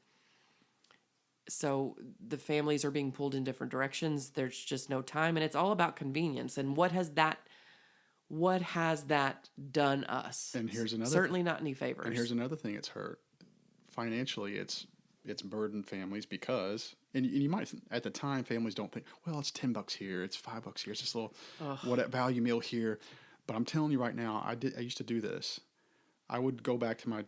Speaker 2: so the families are being pulled in different directions. There's just no time, and it's all about convenience. And what has that done us?
Speaker 1: And here's another
Speaker 2: certainly not any favors.
Speaker 1: And here's another thing it's hurt. Financially, it's burdened families because, and you might, at the time, families don't think, well, it's $10 here, it's $5 here, it's just a little what value meal here. But I'm telling you right now, I used to do this. I would go back to my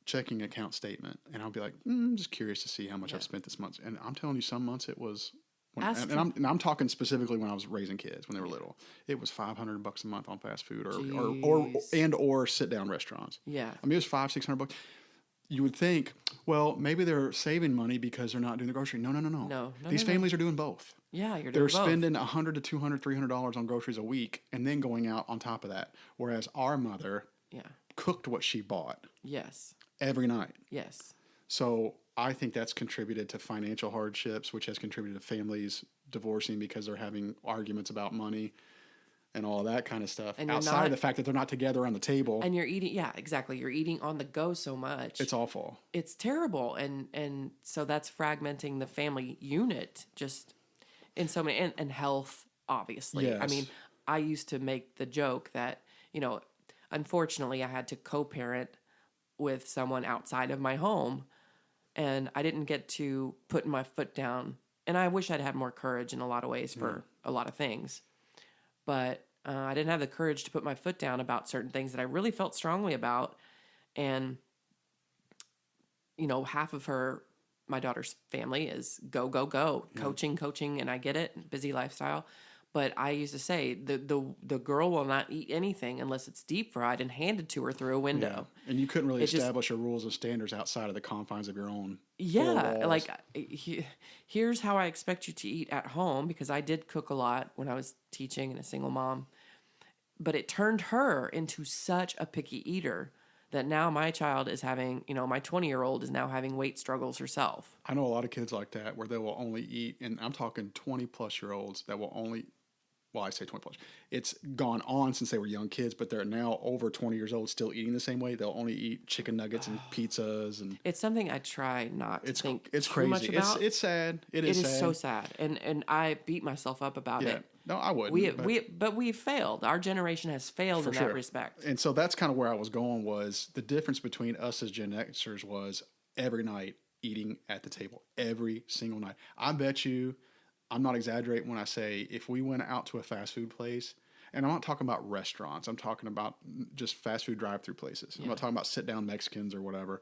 Speaker 1: checking account statement, and I'll be like, I'm just curious to see how much I've spent this month. And I'm telling you, some months it was, and I'm talking specifically when I was raising kids when they were little. It was $500 a month on fast food or sit down restaurants.
Speaker 2: Yeah,
Speaker 1: I mean, it was $500-600. You would think, well, maybe they're saving money because they're not doing the grocery. No. These families are doing both.
Speaker 2: Yeah, you're doing
Speaker 1: They're
Speaker 2: both.
Speaker 1: spending $100 to $200, $300 on groceries a week, and then going out on top of that. Whereas our mother cooked what she bought.
Speaker 2: Yes.
Speaker 1: Every night.
Speaker 2: Yes.
Speaker 1: So I think that's contributed to financial hardships, which has contributed to families divorcing because they're having arguments about money and all that kind of stuff. And outside of the fact that they're not together on the table.
Speaker 2: And you're eating, yeah, exactly. You're eating on the go so much.
Speaker 1: It's awful.
Speaker 2: It's terrible. And so that's fragmenting the family unit just in so many, and health, obviously.
Speaker 1: Yes.
Speaker 2: I mean, I used to make the joke that, unfortunately I had to co-parent with someone outside of my home, and I didn't get to put my foot down. And I wish I'd had more courage in a lot of ways for a lot of things. But I didn't have the courage to put my foot down about certain things that I really felt strongly about. And, half of her my daughter's family is go, go, go, coaching, and I get it, busy lifestyle. But I used to say the girl will not eat anything unless it's deep fried and handed to her through a window.
Speaker 1: Yeah. And you couldn't really establish your rules and standards outside of the confines of your own.
Speaker 2: Yeah, like here's how I expect you to eat at home, because I did cook a lot when I was teaching and a single mom. But it turned her into such a picky eater that now my child is having, my 20-year-old is now having weight struggles herself.
Speaker 1: I know a lot of kids like that where they will only eat, and I'm talking 20-plus-year-olds that will only, well, I say 20-plus. It's gone on since they were young kids, but they're now over 20 years old still eating the same way. They'll only eat chicken nuggets and pizzas. And
Speaker 2: it's something I try not to think
Speaker 1: it's
Speaker 2: too
Speaker 1: crazy.
Speaker 2: much about.
Speaker 1: It's sad. It is sad.
Speaker 2: It is so sad. And I beat myself up about it.
Speaker 1: No, I wouldn't.
Speaker 2: But we've failed. Our generation has failed in that respect.
Speaker 1: And so that's kind of where I was going, was the difference between us as Gen Xers was every night eating at the table, every single night. I bet you, I'm not exaggerating when I say if we went out to a fast food place, and I'm not talking about restaurants, I'm talking about just fast food drive-through places. I'm not talking about sit-down Mexicans or whatever.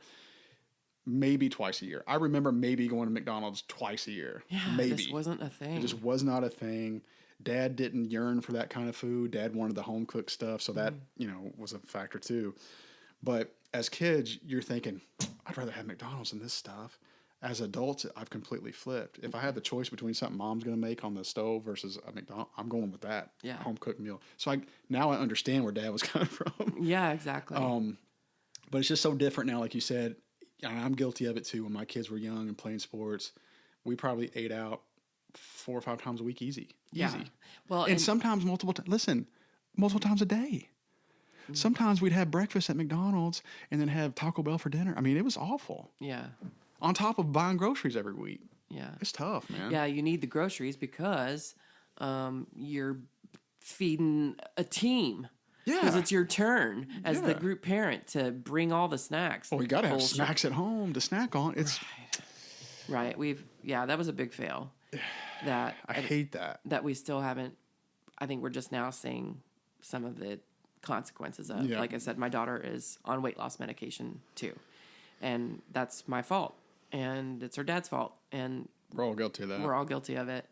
Speaker 1: Maybe twice a year. I remember maybe going to McDonald's twice a year.
Speaker 2: Yeah,
Speaker 1: maybe.
Speaker 2: This wasn't a thing.
Speaker 1: It just was not a thing. Dad didn't yearn for that kind of food. Dad wanted the home cooked stuff, so that was a factor too. But as kids, you're thinking, I'd rather have McDonald's than this stuff. As adults, I've completely flipped. If I have the choice between something Mom's going to make on the stove versus a McDonald's, I'm going with that home cooked meal. So now I understand where Dad was coming from.
Speaker 2: Yeah, exactly.
Speaker 1: But it's just so different now, like you said. And I'm guilty of it too. When my kids were young and playing sports, we probably ate out 4 or 5 times a week, easy. Well, and sometimes multiple times a day. Mm-hmm. Sometimes we'd have breakfast at McDonald's and then have Taco Bell for dinner. I mean, it was awful.
Speaker 2: Yeah.
Speaker 1: On top of buying groceries every week.
Speaker 2: Yeah.
Speaker 1: It's tough, man.
Speaker 2: Yeah, you need the groceries because you're feeding a team. Yeah. Because it's your turn as the group parent to bring all the snacks.
Speaker 1: Well, we got to have snacks at home to snack on. It's
Speaker 2: right. That was a big fail. I
Speaker 1: hate that.
Speaker 2: That we still haven't. I think we're just now seeing some of the consequences of. Yeah. Like I said, my daughter is on weight loss medication too, and that's my fault, and it's her dad's fault, and
Speaker 1: we're all guilty of that.
Speaker 2: We're all guilty of it.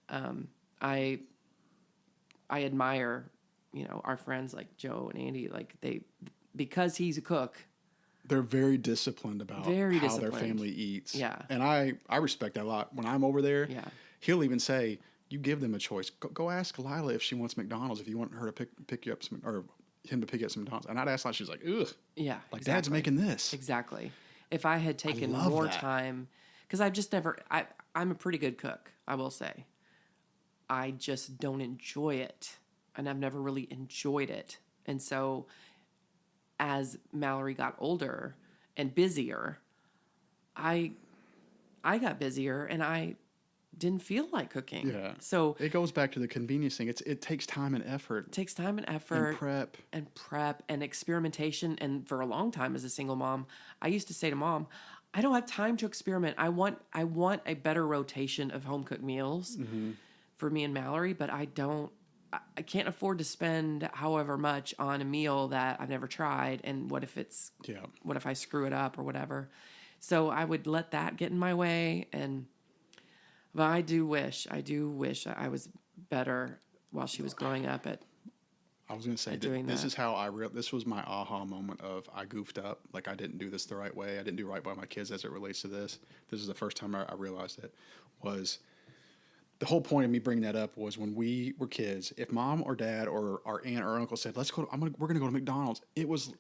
Speaker 2: I admire, our friends like Joe and Andy, because he's a cook.
Speaker 1: They're very disciplined about how their family eats.
Speaker 2: Yeah.
Speaker 1: And I respect that a lot. When I'm over there, he'll even say, you give them a choice. Go ask Lila if she wants McDonald's, if you want her to pick you up some, or him to pick you up some McDonald's. And I'd ask Lila, she's like, ugh.
Speaker 2: Yeah.
Speaker 1: Like, exactly. Dad's making this.
Speaker 2: Exactly. If I had taken more time, because I've just never, I'm a pretty good cook, I will say. I just don't enjoy it. And I've never really enjoyed it. And so as Mallory got older and busier, I got busier and I didn't feel like cooking.
Speaker 1: Yeah.
Speaker 2: So
Speaker 1: it goes back to the convenience thing. It takes time and effort.
Speaker 2: It takes time and effort. And prep and experimentation. And for a long time as a single mom, I used to say to Mom, I don't have time to experiment. I want a better rotation of home cooked meals for me and Mallory, but I can't afford to spend however much on a meal that I've never tried. And what if I screw it up or whatever? So I would let that get in my way. But I do wish I was better while she was growing up
Speaker 1: I was going to say, this is how this was my aha moment of I goofed up. Like I didn't do this the right way. I didn't do right by my kids as it relates to this. This is the first time I realized it. Was the whole point of me bringing that up was when we were kids, if Mom or Dad or our aunt or uncle said, "Let's go," we're gonna go to McDonald's. It was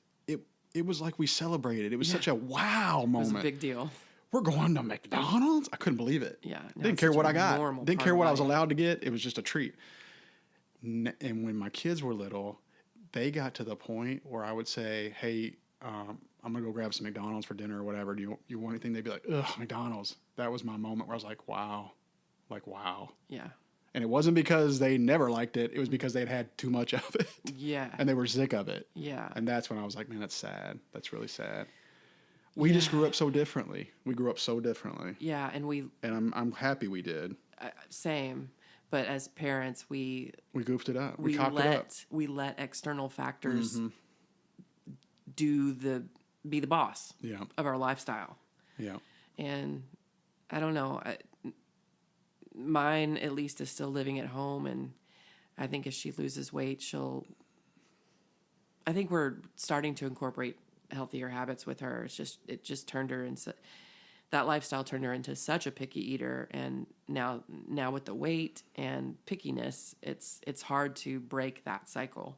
Speaker 1: like we celebrated. It was such a wow moment.
Speaker 2: It was a big deal.
Speaker 1: We're going to McDonald's. I couldn't believe it.
Speaker 2: Yeah,
Speaker 1: didn't care what I got. Didn't care what I was allowed to get. It was just a treat. And when my kids were little, they got to the point where I would say, "Hey, I'm gonna go grab some McDonald's for dinner or whatever. Do you want anything?" They'd be like, "Ugh, McDonald's." That was my moment where I was like, "Wow." Like, wow.
Speaker 2: Yeah.
Speaker 1: And it wasn't because they never liked it. It was because they'd had too much of it.
Speaker 2: Yeah.
Speaker 1: And they were sick of it.
Speaker 2: Yeah.
Speaker 1: And that's when I was like, man, that's sad. That's really sad. We just grew up so differently. We grew up so differently.
Speaker 2: Yeah.
Speaker 1: And I'm happy we did.
Speaker 2: Same. But as parents, we
Speaker 1: goofed it up. We cocked it up.
Speaker 2: We let external factors be the boss of our lifestyle.
Speaker 1: Yeah.
Speaker 2: And I don't know. Mine, at least, is still living at home, and I think as she loses weight, I think we're starting to incorporate healthier habits with her. It just turned her into that lifestyle turned her into such a picky eater, and now with the weight and pickiness, it's hard to break that cycle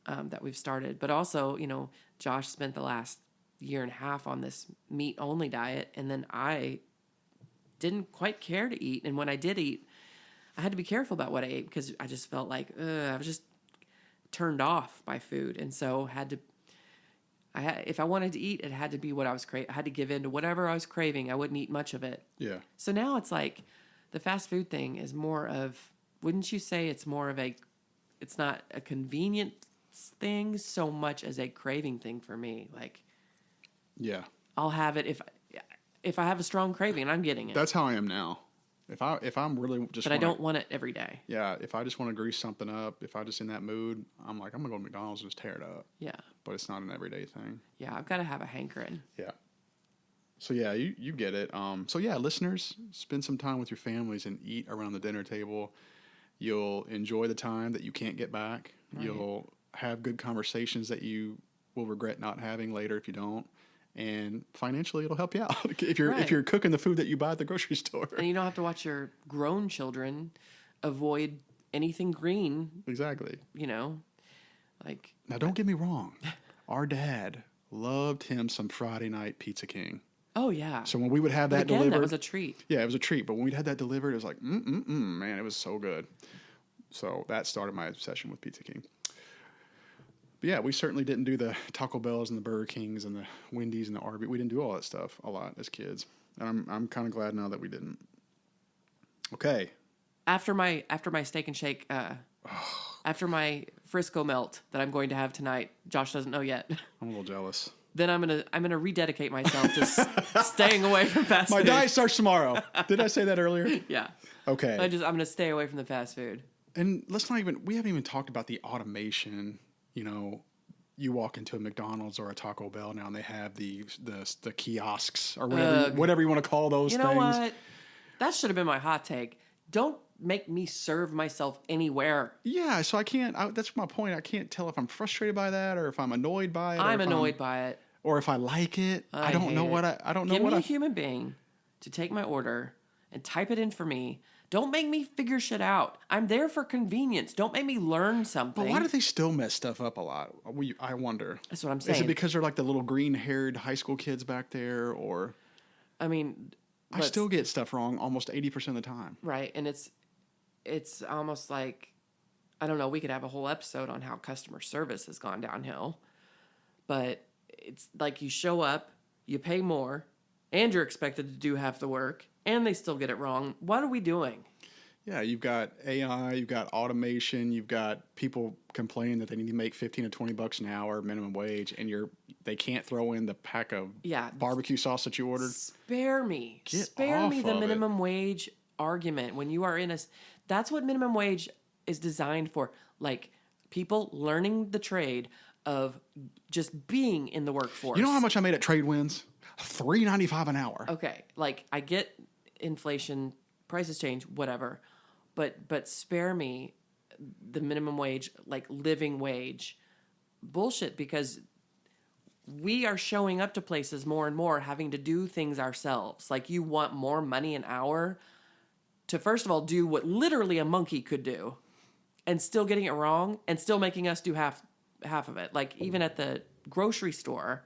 Speaker 2: that we've started. But also, Josh spent the last year and a half on this meat only diet, and then I didn't quite care to eat, and when I did eat, I had to be careful about what I ate because I just felt like I was just turned off by food, and so if I wanted to eat, it had to be what I was craving. I had to give in to whatever I was craving. I wouldn't eat much of it.
Speaker 1: Yeah.
Speaker 2: So now it's like the fast food thing is more of, wouldn't you say it's more of it's not a convenience thing so much as a craving thing for me. Like,
Speaker 1: yeah,
Speaker 2: I'll have it if I have a strong craving, I'm getting it.
Speaker 1: That's how I am now. If I'm really just,
Speaker 2: but I don't want it every day.
Speaker 1: Yeah, if I just want to grease something up, if I just in that mood, I'm like, I'm gonna go to McDonald's and just tear it up.
Speaker 2: Yeah.
Speaker 1: But it's not an everyday thing.
Speaker 2: Yeah, I've got to have a hankering.
Speaker 1: Yeah. So yeah, you get it. So yeah, listeners, spend some time with your families and eat around the dinner table. You'll enjoy the time that you can't get back. Right. You'll have good conversations that you will regret not having later if you don't. And financially, it'll help you out if you're cooking the food that you buy at the grocery store.
Speaker 2: And you don't have to watch your grown children avoid anything green.
Speaker 1: Exactly.
Speaker 2: Like.
Speaker 1: Now, don't get me wrong. Our dad loved him some Friday night Pizza King.
Speaker 2: Oh yeah.
Speaker 1: So when we would have that delivered,
Speaker 2: that was a treat.
Speaker 1: Yeah, it was a treat. But when we'd had that delivered, it was like, man, it was so good. So that started my obsession with Pizza King. But yeah, we certainly didn't do the Taco Bells and the Burger Kings and the Wendy's and the Arby's. We didn't do all that stuff a lot as kids. And I'm kind of glad now that we didn't. Okay.
Speaker 2: After my Steak and Shake, after my Frisco melt that I'm going to have tonight, Josh doesn't know yet.
Speaker 1: I'm a little jealous.
Speaker 2: Then I'm gonna rededicate myself to staying away from fast food.
Speaker 1: My diet starts tomorrow. Did I say that earlier?
Speaker 2: Yeah.
Speaker 1: Okay.
Speaker 2: I'm gonna stay away from the fast food.
Speaker 1: And we haven't even talked about the automation. You walk into a McDonald's or a Taco Bell now, and they have the kiosks or whatever you want to call those things. You know what?
Speaker 2: That should have been my hot take. Don't make me serve myself anywhere.
Speaker 1: Yeah, so I can't. That's my point. I can't tell if I'm frustrated by that or if I'm annoyed by it.
Speaker 2: I'm annoyed by it.
Speaker 1: Or if I like it. I don't know what I don't know.
Speaker 2: Give me a human being to take my order and type it in for me. Don't make me figure shit out. I'm there for convenience. Don't make me learn something.
Speaker 1: But why do they still mess stuff up a lot? I wonder.
Speaker 2: That's what I'm saying.
Speaker 1: Is it because they're like the little green-haired high school kids back there, or?
Speaker 2: I mean,
Speaker 1: I still get stuff wrong almost 80% of the time.
Speaker 2: Right, and it's almost like, I don't know. We could have a whole episode on how customer service has gone downhill, but it's like you show up, you pay more, and you're expected to do half the work. And they still get it wrong. What are we doing?
Speaker 1: Yeah, you've got AI, you've got automation, you've got people complaining that they need to make $15 to $20 an hour minimum wage, and they can't throw in the pack of barbecue sauce that you ordered.
Speaker 2: Spare me the minimum wage argument when you are that's what minimum wage is designed for. Like, people learning the trade of just being in the workforce.
Speaker 1: You know how much I made at Trade Winds? $3.95 an hour.
Speaker 2: Okay, like, I get inflation, prices change, whatever, but spare me the minimum wage, like living wage bullshit, because we are showing up to places more and more having to do things ourselves. Like, you want more money an hour to, first of all, do what literally a monkey could do, and still getting it wrong, and still making us do half of it. Like, even at the grocery store,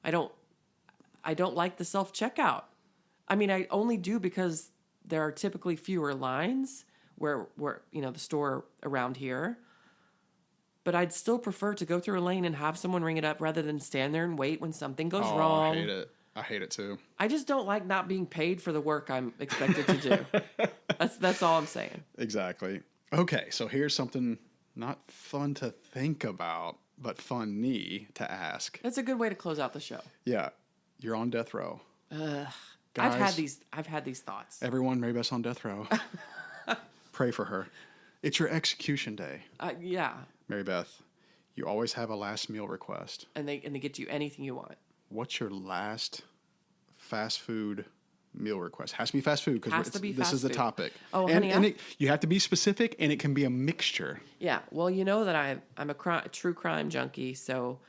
Speaker 2: I don't like the self-checkout. I mean, I only do because there are typically fewer lines where the store around here. But I'd still prefer to go through a lane and have someone ring it up rather than stand there and wait when something goes wrong.
Speaker 1: I hate it too.
Speaker 2: I just don't like not being paid for the work I'm expected to do. That's all I'm saying.
Speaker 1: Exactly. Okay, so here's something not fun to think about, but funny to ask.
Speaker 2: That's a good way to close out the show.
Speaker 1: Yeah, you're on death row.
Speaker 2: Guys, I've had these thoughts.
Speaker 1: Everyone, Mary Beth's on death row. Pray for her. It's your execution day.
Speaker 2: Yeah.
Speaker 1: Mary Beth, you always have a last meal request.
Speaker 2: And they get you anything you want.
Speaker 1: What's your last fast food meal request. Has to be fast food
Speaker 2: Has to
Speaker 1: because
Speaker 2: be
Speaker 1: this
Speaker 2: fast
Speaker 1: is the
Speaker 2: food.
Speaker 1: topic.
Speaker 2: Oh,
Speaker 1: and,
Speaker 2: honey,
Speaker 1: you have to be specific, and it can be a mixture.
Speaker 2: Yeah, well, you know that I'm a true crime junkie, so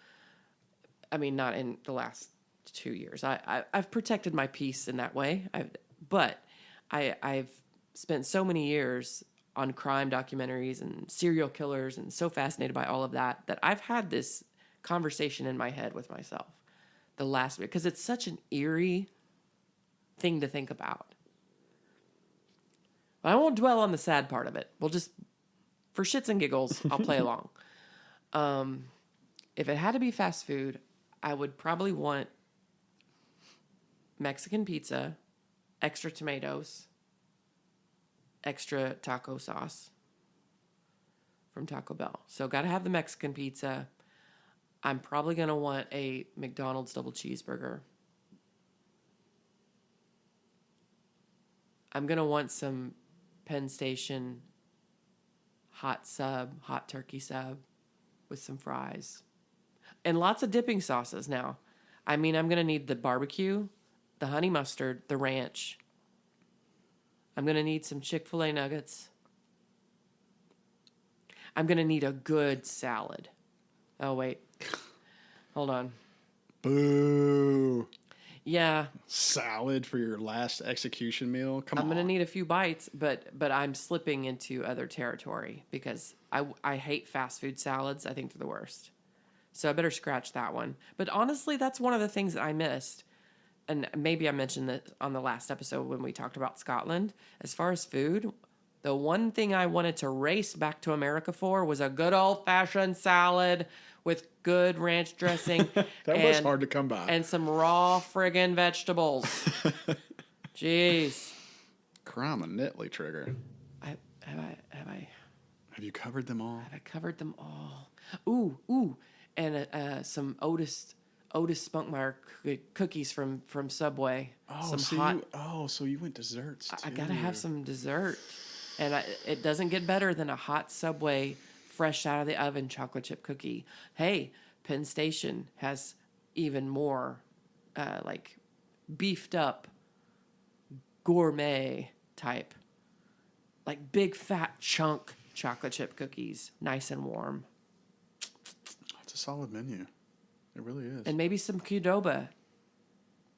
Speaker 2: I mean, not in the last 2 years. I've protected my peace in that way. I've spent so many years on crime documentaries and serial killers, and so fascinated by all of that I've had this conversation in my head with myself the last week because it's such an eerie thing to think about. But I won't dwell on the sad part of it. We'll just, for shits and giggles, I'll play along. If it had to be fast food, I would probably want Mexican pizza, extra tomatoes, extra taco sauce from Taco Bell. So got to have the Mexican pizza. I'm probably going to want a McDonald's double cheeseburger. I'm going to want some Penn Station hot turkey sub with some fries. And lots of dipping sauces now. I mean, I'm going to need the barbecue, the honey mustard, the ranch. I'm going to need some Chick-fil-A nuggets. I'm going to need a good salad. Oh, wait. Hold on.
Speaker 1: Boo.
Speaker 2: Yeah.
Speaker 1: Salad for your last execution meal? Come on.
Speaker 2: I'm going to need a few bites, but I'm slipping into other territory because I hate fast food salads. I think they're the worst. So I better scratch that one. But honestly, that's one of the things that I missed. And maybe I mentioned that on the last episode when we talked about Scotland. As far as food, the one thing I wanted to race back to America for was a good old-fashioned salad with good ranch dressing.
Speaker 1: Was hard to come by.
Speaker 2: And some raw friggin' vegetables. Jeez.
Speaker 1: Crime a Netley trigger.
Speaker 2: Have
Speaker 1: you covered them all?
Speaker 2: Have I covered them all? Ooh. And some Otis Spunkmeyer cookies from Subway.
Speaker 1: Oh, so you went desserts too.
Speaker 2: I gotta have some dessert, and it doesn't get better than a hot Subway, fresh out of the oven chocolate chip cookie. Hey, Penn Station has even more, like beefed up, gourmet type, like big fat chunk chocolate chip cookies, nice and warm.
Speaker 1: It's a solid menu. It really is.
Speaker 2: And maybe some Qdoba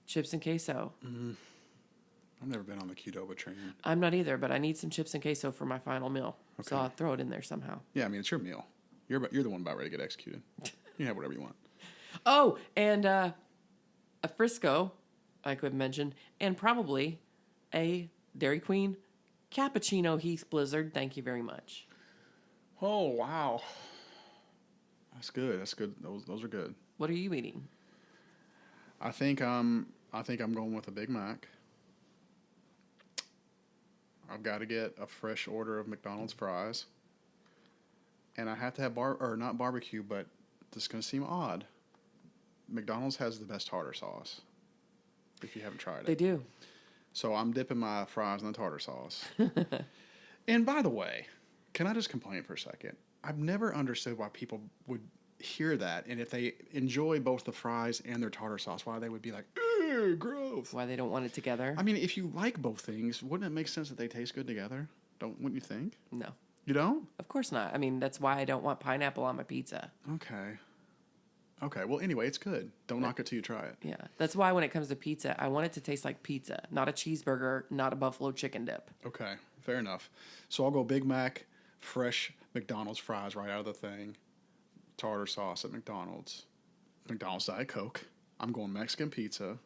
Speaker 2: chips and queso.
Speaker 1: I've never been on the Qdoba train.
Speaker 2: I'm not either, but I need some chips and queso for my final meal. Okay. So I'll throw it in there somehow.
Speaker 1: Yeah, I mean, it's your meal. You're the one about ready to get executed. You can have whatever you want.
Speaker 2: Oh, and a Frisco, I could mention, and probably a Dairy Queen Cappuccino Heath Blizzard. Thank you very much.
Speaker 1: Oh, wow. That's good. Those are good.
Speaker 2: What are you eating?
Speaker 1: I think I'm going with a Big Mac. I've got to get a fresh order of McDonald's fries. And I have to have not barbecue, but this is going to seem odd. McDonald's has the best tartar sauce. If you haven't tried it.
Speaker 2: They do.
Speaker 1: So I'm dipping my fries in the tartar sauce. And by the way, can I just complain for a second? I've never understood why people would hear that, and if they enjoy both the fries and their tartar sauce, why they would be like, "Ew, gross."
Speaker 2: Why they don't want it together?
Speaker 1: I mean, if you like both things, wouldn't it make sense that they taste good together? Wouldn't you think?
Speaker 2: No.
Speaker 1: You don't?
Speaker 2: Of course not. I mean, that's why I don't want pineapple on my pizza.
Speaker 1: Okay. Well, anyway, it's good. Don't knock it till you try it.
Speaker 2: Yeah. That's why when it comes to pizza, I want it to taste like pizza, not a cheeseburger, not a buffalo chicken dip.
Speaker 1: Okay. Fair enough. So I'll go Big Mac, fresh McDonald's fries right out of the thing, tartar sauce at McDonald's Diet Coke. I'm going Mexican pizza.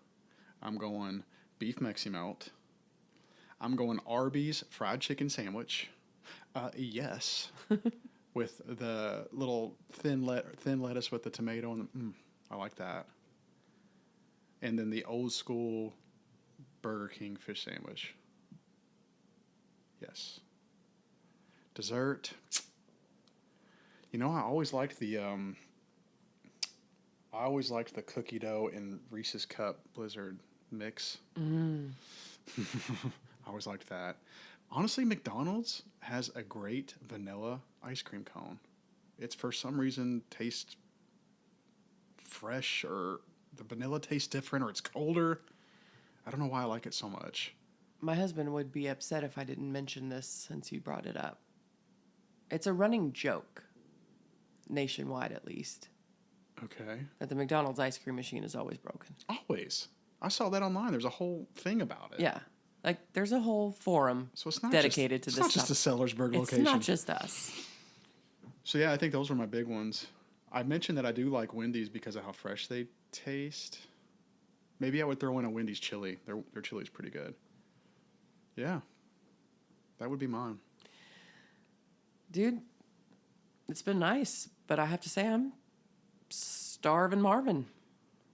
Speaker 1: I'm going beef Mexi Melt. I'm going Arby's fried chicken sandwich. Yes. With the little thin lettuce with the tomato and I like that. And then the old school Burger King fish sandwich. Yes. Dessert. You know, I always liked the cookie dough and Reese's Cup Blizzard mix. I always liked that. Honestly, McDonald's has a great vanilla ice cream cone. It's for some reason tastes fresh, or the vanilla tastes different, or it's colder. I don't know why I like it so much.
Speaker 2: My husband would be upset if I didn't mention this since you brought it up. It's a running joke, nationwide at least,
Speaker 1: Okay.
Speaker 2: that the McDonald's ice cream machine is always broken.
Speaker 1: Always. I saw that online. There's a whole thing about it.
Speaker 2: Yeah. Like, there's a whole forum
Speaker 1: So it's not
Speaker 2: dedicated to
Speaker 1: it's
Speaker 2: this
Speaker 1: not just
Speaker 2: stuff.
Speaker 1: a Sellersburg
Speaker 2: It's
Speaker 1: location.
Speaker 2: not just us.
Speaker 1: So yeah, I think those were my big ones. I mentioned that I do like Wendy's because of how fresh they taste. Maybe I would throw in a Wendy's chili. Their chili's pretty good. Yeah. That would be mine.
Speaker 2: Dude, it's been nice, but I have to say I'm starving Marvin.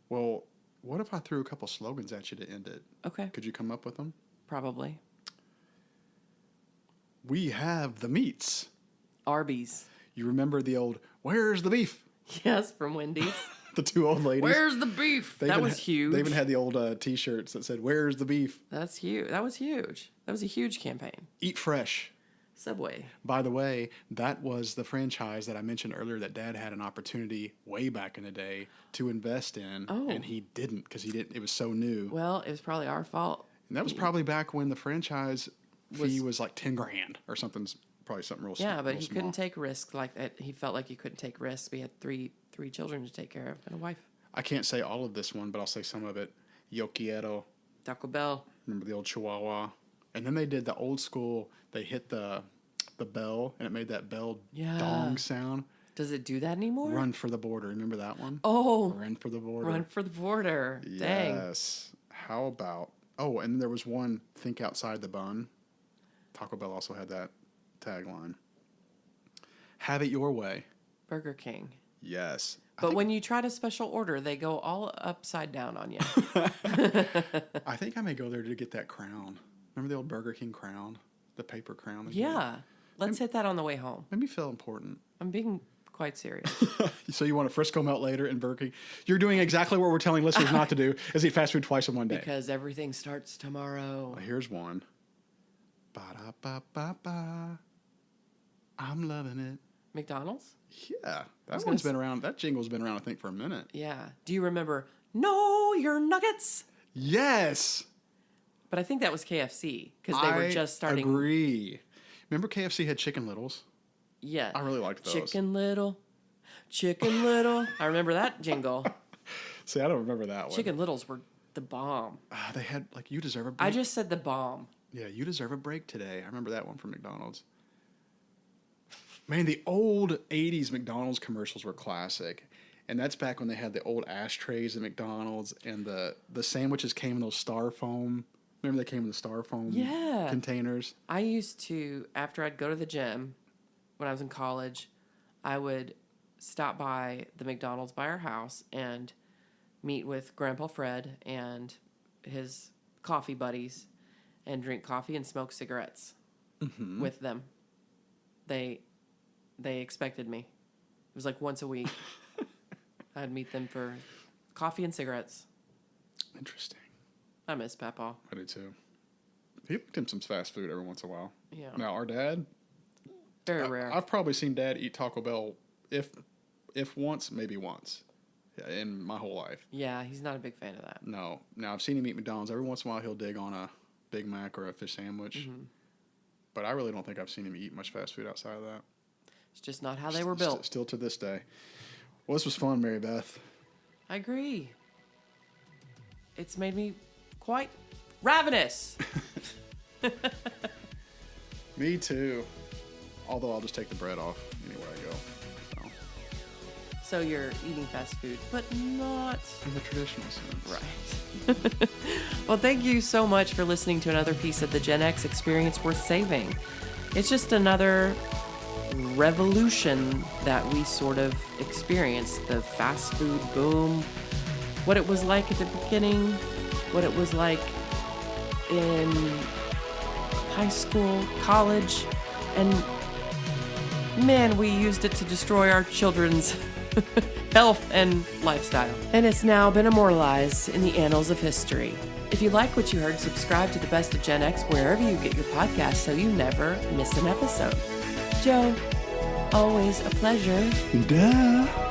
Speaker 1: Well, what if I threw a couple slogans at you to end it?
Speaker 2: Okay.
Speaker 1: Could you come up with them?
Speaker 2: Probably.
Speaker 1: We have the meats.
Speaker 2: Arby's.
Speaker 1: You remember the old, where's the beef?
Speaker 2: Yes, from Wendy's.
Speaker 1: The two old ladies.
Speaker 2: Where's the beef? That was huge.
Speaker 1: They even had the old T-shirts that said, where's the beef?
Speaker 2: That's huge. That was huge. That was a huge campaign.
Speaker 1: Eat fresh.
Speaker 2: Subway.
Speaker 1: By the way, that was the franchise that I mentioned earlier that Dad had an opportunity way back in the day to invest in, and he didn't because it was so new.
Speaker 2: Well, it was probably our fault.
Speaker 1: And that was probably back when the franchise fee was like $10,000 or something, probably something real small.
Speaker 2: Yeah, but he
Speaker 1: small.
Speaker 2: couldn't take risks like that. He felt like he couldn't take risks. We had three children to take care of and a wife.
Speaker 1: I can't say all of this one, but I'll say some of it. Yo quiero.
Speaker 2: Taco Bell.
Speaker 1: Remember the old Chihuahua? And then they did the old school, they hit the bell, and it made that bell dong sound.
Speaker 2: Does it do that anymore?
Speaker 1: Run for the border. Remember that one?
Speaker 2: Oh.
Speaker 1: Run for the border.
Speaker 2: Run for the border. Dang.
Speaker 1: Yes. How about... Oh, and there was one, think outside the bun. Taco Bell also had that tagline. Have it your way.
Speaker 2: Burger King.
Speaker 1: Yes.
Speaker 2: But when you try to special order, they go all upside down on you.
Speaker 1: I think I may go there to get that crown. Remember the old Burger King crown? The paper crown?
Speaker 2: Yeah. Let's hit that on the way home.
Speaker 1: Made me feel important.
Speaker 2: I'm being quite serious.
Speaker 1: So you want a Frisco melt later in Burger King? You're doing exactly what we're telling listeners not to do, is eat fast food twice in one day.
Speaker 2: Because everything starts tomorrow.
Speaker 1: Well, here's one. Ba-da-ba-ba-ba. I'm loving it.
Speaker 2: McDonald's?
Speaker 1: Yeah. That one's been around. That jingle's been around, I think, for a minute.
Speaker 2: Yeah. Do you remember, no, your nuggets?
Speaker 1: Yes.
Speaker 2: But I think that was KFC because they were just starting.
Speaker 1: I agree. Remember KFC had Chicken Littles?
Speaker 2: Yeah.
Speaker 1: I really liked those.
Speaker 2: Chicken Little. Chicken Little. I remember that jingle.
Speaker 1: See, I don't remember that one.
Speaker 2: Chicken Littles were the bomb.
Speaker 1: They had, like, you deserve a break.
Speaker 2: I just said the bomb.
Speaker 1: Yeah, you deserve a break today. I remember that one from McDonald's. Man, the old 80s McDonald's commercials were classic. And that's back when they had the old ashtrays at McDonald's and the sandwiches came in those styrofoam. Remember they came in the styrofoam containers?
Speaker 2: I used to, after I'd go to the gym when I was in college, I would stop by the McDonald's by our house and meet with Grandpa Fred and his coffee buddies and drink coffee and smoke cigarettes with them. They expected me. It was like once a week. I'd meet them for coffee and cigarettes.
Speaker 1: Interesting.
Speaker 2: I miss Papa.
Speaker 1: I do too. He looked in some fast food every once in a while.
Speaker 2: Yeah.
Speaker 1: Now, our dad...
Speaker 2: Very rare.
Speaker 1: I've probably seen Dad eat Taco Bell, if once, maybe once, in my whole life.
Speaker 2: Yeah, he's not a big fan of that.
Speaker 1: No. Now, I've seen him eat McDonald's. Every once in a while, he'll dig on a Big Mac or a fish sandwich. But I really don't think I've seen him eat much fast food outside of that.
Speaker 2: It's just not how they were built.
Speaker 1: Still to this day. Well, this was fun, Mary Beth.
Speaker 2: I agree. It's made me quite ravenous.
Speaker 1: Me too. Although I'll just take the bread off anywhere I go.
Speaker 2: So you're eating fast food, but not
Speaker 1: In the traditional sense.
Speaker 2: right. Well, thank you so much for listening to another piece of the Gen X experience worth saving. It's just another revolution that we sort of experienced. The fast food boom, what it was like at the beginning, what it was like in high school, college, and man, we used it to destroy our children's health and lifestyle. And it's now been immortalized in the annals of history. If you like what you heard, subscribe to the Best of Gen X wherever you get your podcasts so you never miss an episode. Joe, always a pleasure.
Speaker 1: Duh.